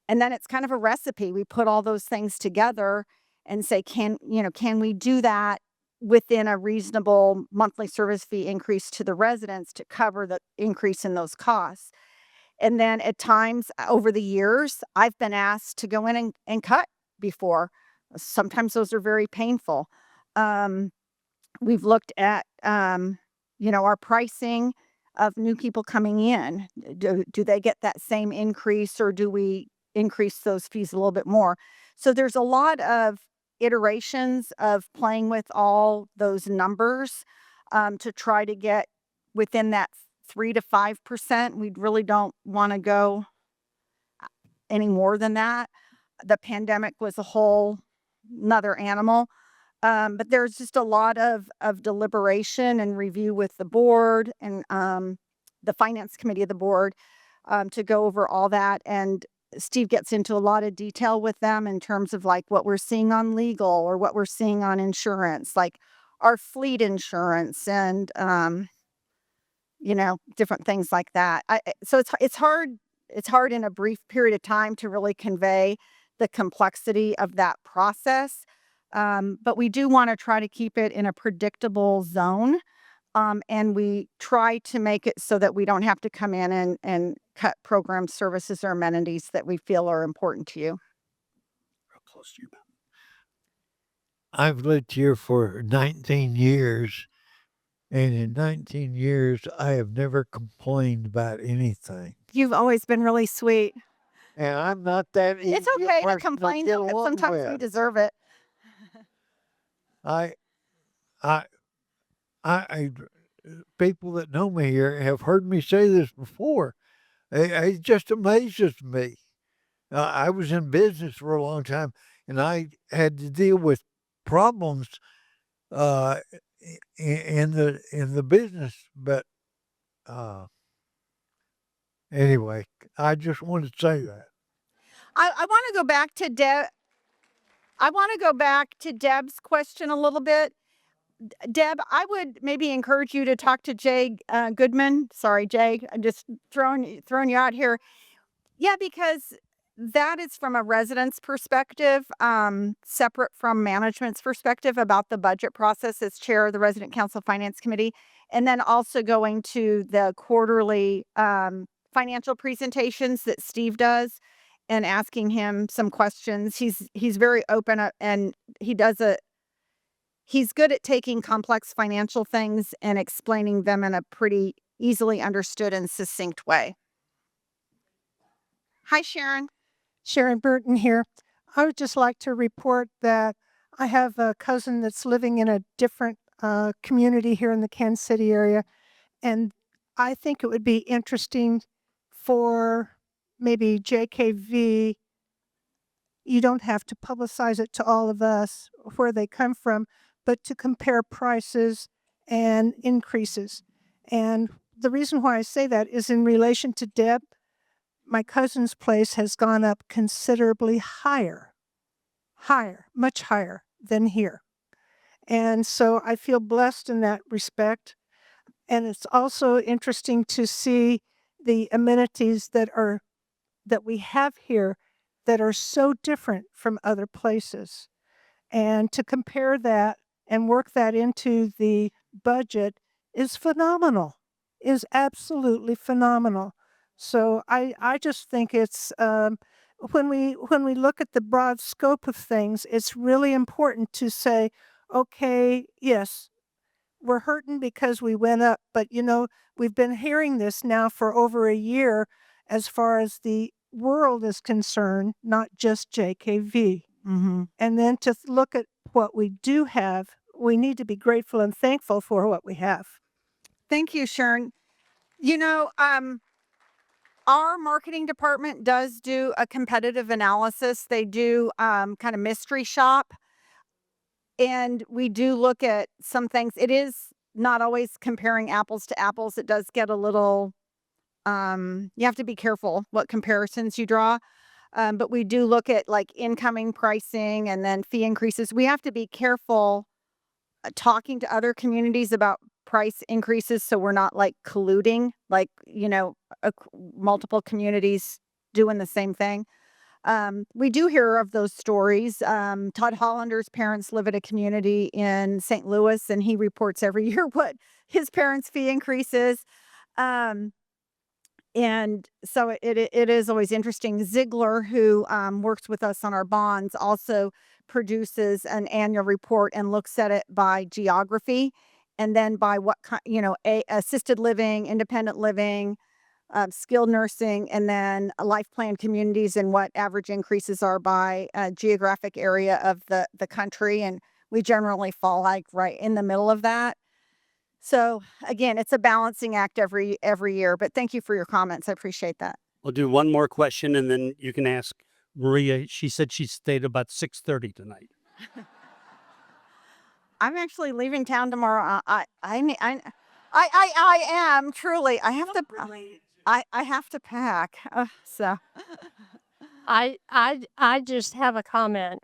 And then it's kind of a recipe. We put all those things together and say, can we do that within a reasonable monthly service fee increase to the residents to cover the increase in those costs? And then at times over the years, I've been asked to go in and cut before. Sometimes those are very painful. We've looked at our pricing of new people coming in. Do they get that same increase, or do we increase those fees a little bit more? So there's a lot of iterations of playing with all those numbers to try to get within that 3 to 5%. We really don't want to go any more than that. The pandemic was a whole another animal. But there's just a lot of deliberation and review with the board and the finance committee of the board to go over all that. And Steve gets into a lot of detail with them in terms of like what we're seeing on legal or what we're seeing on insurance, like our fleet insurance and, different things like that. So it's hard. It's hard in a brief period of time to really convey the complexity of that process. But we do want to try to keep it in a predictable zone. And we try to make it so that we don't have to come in and cut program services or amenities that we feel are important to you. Real close to your mouth. I've lived here for 19 years, and in 19 years, I have never complained about anything. You've always been really sweet. And I'm not that easy It's a okay to person complain. get along Sometimes we with. deserve it. I, I, people that know me here have heard me say this before. It just amazes me. I was in business for a long time, and I had to deal with problems in the business. But anyway, I just wanted to say that. I want to go back to Deb. I want to go back to Deb's question a little bit. Deb, I would maybe encourage you to talk to Jay Goodman. Sorry, Jay, I'm just throwing you out here. Yeah, because that is from a resident's perspective, separate from management's perspective about the budget process as chair of the Resident Council Finance Committee, and then also going to the quarterly financial presentations that Steve does and asking him some questions. He's very open and he's good at taking complex financial things and explaining them in a pretty easily understood and succinct way. Hi, Sharon. Sharon Burton here. I would just like to report that I have a cousin that's living in a different community here in the Kansas City area. And I think it would be interesting for maybe JKV. You don't have to publicize it to all of us where they come from, but to compare prices and increases. And the reason why I say that is in relation to Deb. My cousin's place has gone up considerably higher, much higher than here. And so I feel blessed in that respect. And it's also interesting to see the amenities that we have here that are so different from other places. And to compare that and work that into the budget is phenomenal, is absolutely phenomenal. So I just think it's when we look at the broad scope of things, it's really important to say, okay, yes, we're hurting because we went up, but we've been hearing this now for over a year as far as the world is concerned, not just JKV. Mm-hmm. And then to look at what we do have, we need to be grateful and thankful for what we have. Thank you, Sharon. Our marketing department does do a competitive analysis. They do kind of mystery shop. And we do look at some things. It is not always comparing apples to apples. It does get a little, you have to be careful what comparisons you draw. But we do look at like incoming pricing and then fee increases. We have to be careful talking to other communities about price increases so we're not like colluding, like, multiple communities doing the same thing. We do hear of those stories. Todd Hollander's parents live at a community in St. Louis, and he reports every year what his parents' fee increases. And so it is always interesting. Ziegler, who works with us on our bonds, also produces an annual report and looks at it by geography. and then by what kind, assisted living, independent living, skilled nursing, and then life plan communities, and what average increases are by geographic area of the country. And we generally fall like right in the middle of that. So again, it's a balancing act every year. But thank you for your comments. I appreciate that. We'll do one more question and then you can ask Maria. She said she stayed about 6:30 tonight. I'm actually leaving town tomorrow. I am truly. I have to. I have to pack. So I just have a comment.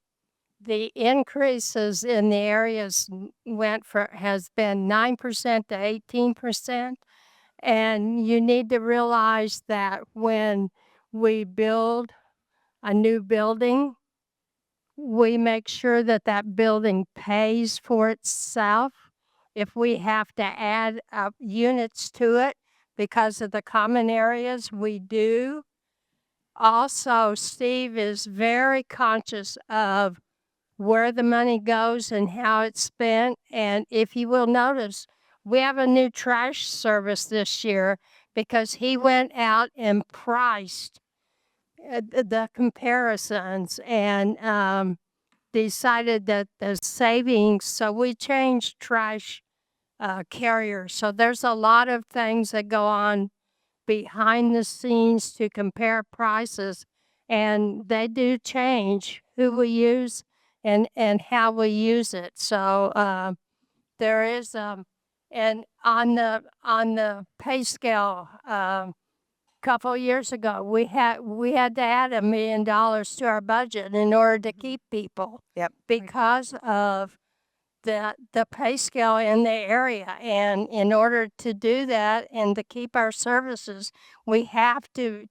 The increases in the areas has been 9% to 18%. And you need to realize that when we build a new building, we make sure that that building pays for itself. If we have to add units to it because of the common areas, we do. Also, Steve is very conscious of where the money goes and how it's spent. And if you will notice, we have a new trash service this year because he went out and priced the comparisons and decided that the savings, so we changed trash carriers. So there's a lot of things that go on behind the scenes to compare prices, and they do change who we use and how we use it. So there is and on the pay scale, couple years ago, we had to add $1 million to our budget in order to keep people. Yep. Because of the pay scale in the area. And in order to do that and to keep our services, we have to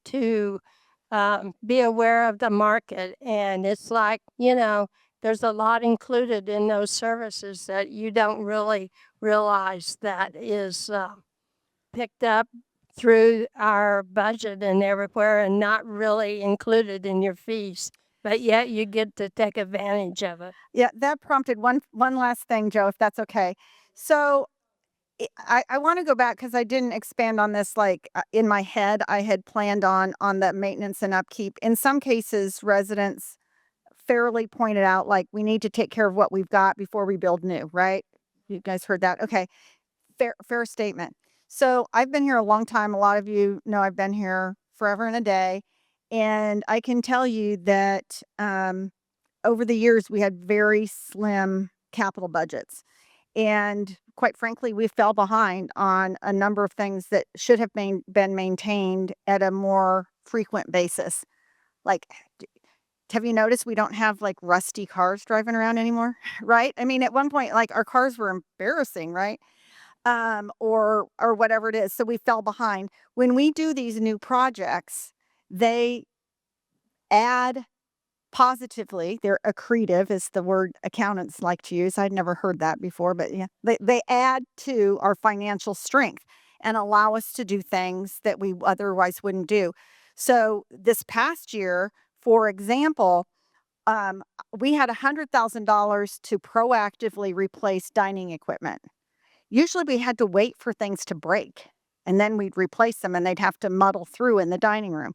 be aware of the market. And it's like, there's a lot included in those services that you don't really realize that is picked up through our budget and everywhere and not really included in your fees. But yet you get to take advantage of it. yeah, that prompted one last thing, Joe, if that's okay. So I want to go back because I didn't expand on this. Like in my head, I had planned on the maintenance and upkeep. In some cases, residents fairly pointed out, like, we need to take care of what we've got before we build new, right? You guys heard that? Okay. Fair statement. So I've been here a long time. A lot of you know I've been here forever and a day. And I can tell you that over the years, we had very slim capital budgets. And quite frankly, we fell behind on a number of things that should have been maintained at a more frequent basis. Like, have you noticed we don't have like rusty cars driving around anymore? Right? I mean, at one point, like our cars were embarrassing, right? Or whatever it is. So we fell behind. When we do these new projects, they add positively. They're accretive is the word accountants like to use. I'd never heard that before, but yeah, they add to our financial strength and allow us to do things that we otherwise wouldn't do. So this past year, for example, we had $100,000 to proactively replace dining equipment. Usually we had to wait for things to break and then we'd replace them and they'd have to muddle through in the dining room.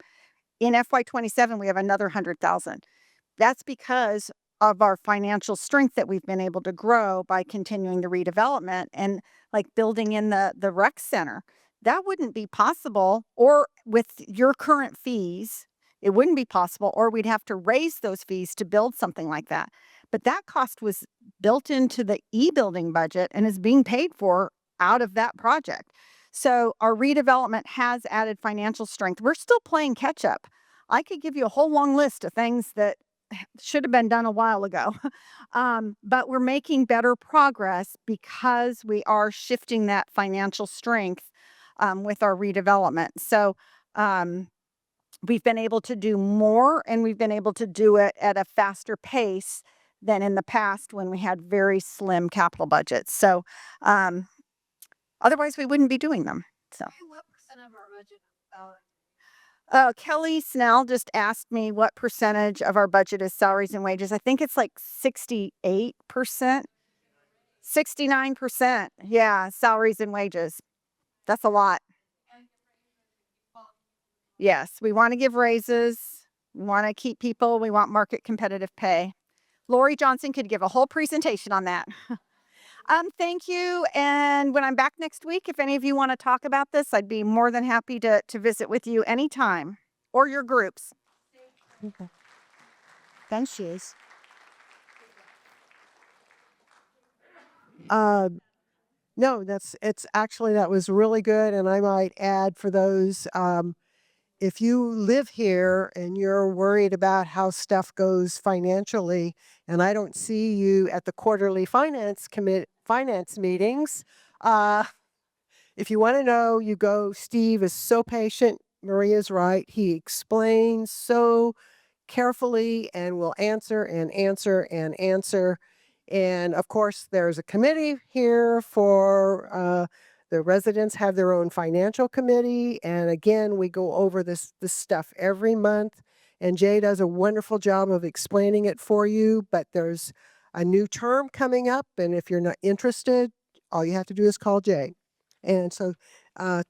In FY27, we have another 100,000. That's because of our financial strength that we've been able to grow by continuing the redevelopment and like building in the rec center. That wouldn't be possible, or with your current fees, it wouldn't be possible, or we'd have to raise those fees to build something like that. But that cost was built into the e-building budget and is being paid for out of that project. So our redevelopment has added financial strength. We're still playing catch up. I could give you a whole long list of things that should have been done a while ago. But we're making better progress because we are shifting that financial strength with our redevelopment. So we've been able to do more, and we've been able to do it at a faster pace than in the past when we had very slim capital budgets. So otherwise we wouldn't be doing them. So What percent of our budget? Kelly Snell just asked me what percentage of our budget is salaries and wages. I think it's like 68%. 69%. Yeah, salaries and wages. That's a lot. Yes, we want to give raises. We want to keep people. We want market competitive pay. Lori Johnson could give a whole presentation on that. Thank you. And when I'm back next week, if any of you want to talk about this, I'd be more than happy to visit with you anytime or your groups. Okay. Thanks, Shiz. No, that was really good. And I might add for those, if you live here and you're worried about how stuff goes financially, and I don't see you at the quarterly finance meetings, if you want to know, you go. Steve is so patient. Maria's right. He explains so carefully and will answer and answer and answer. And of course, there's a committee here for the residents have their own financial committee. And again, we go over this stuff every month. And Jay does a wonderful job of explaining it for you. But there's a new term coming up. And if you're not interested, all you have to do is call Jay. And so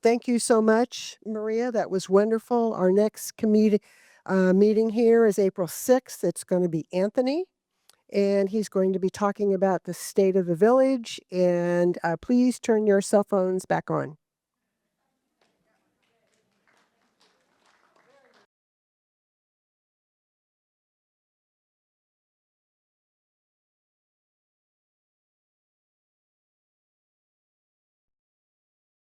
thank you so much, Maria. That was wonderful. Our next meeting here is April 6th. It's going to be Anthony. And he's going to be talking about the state of the village. And please turn your cell phones back on.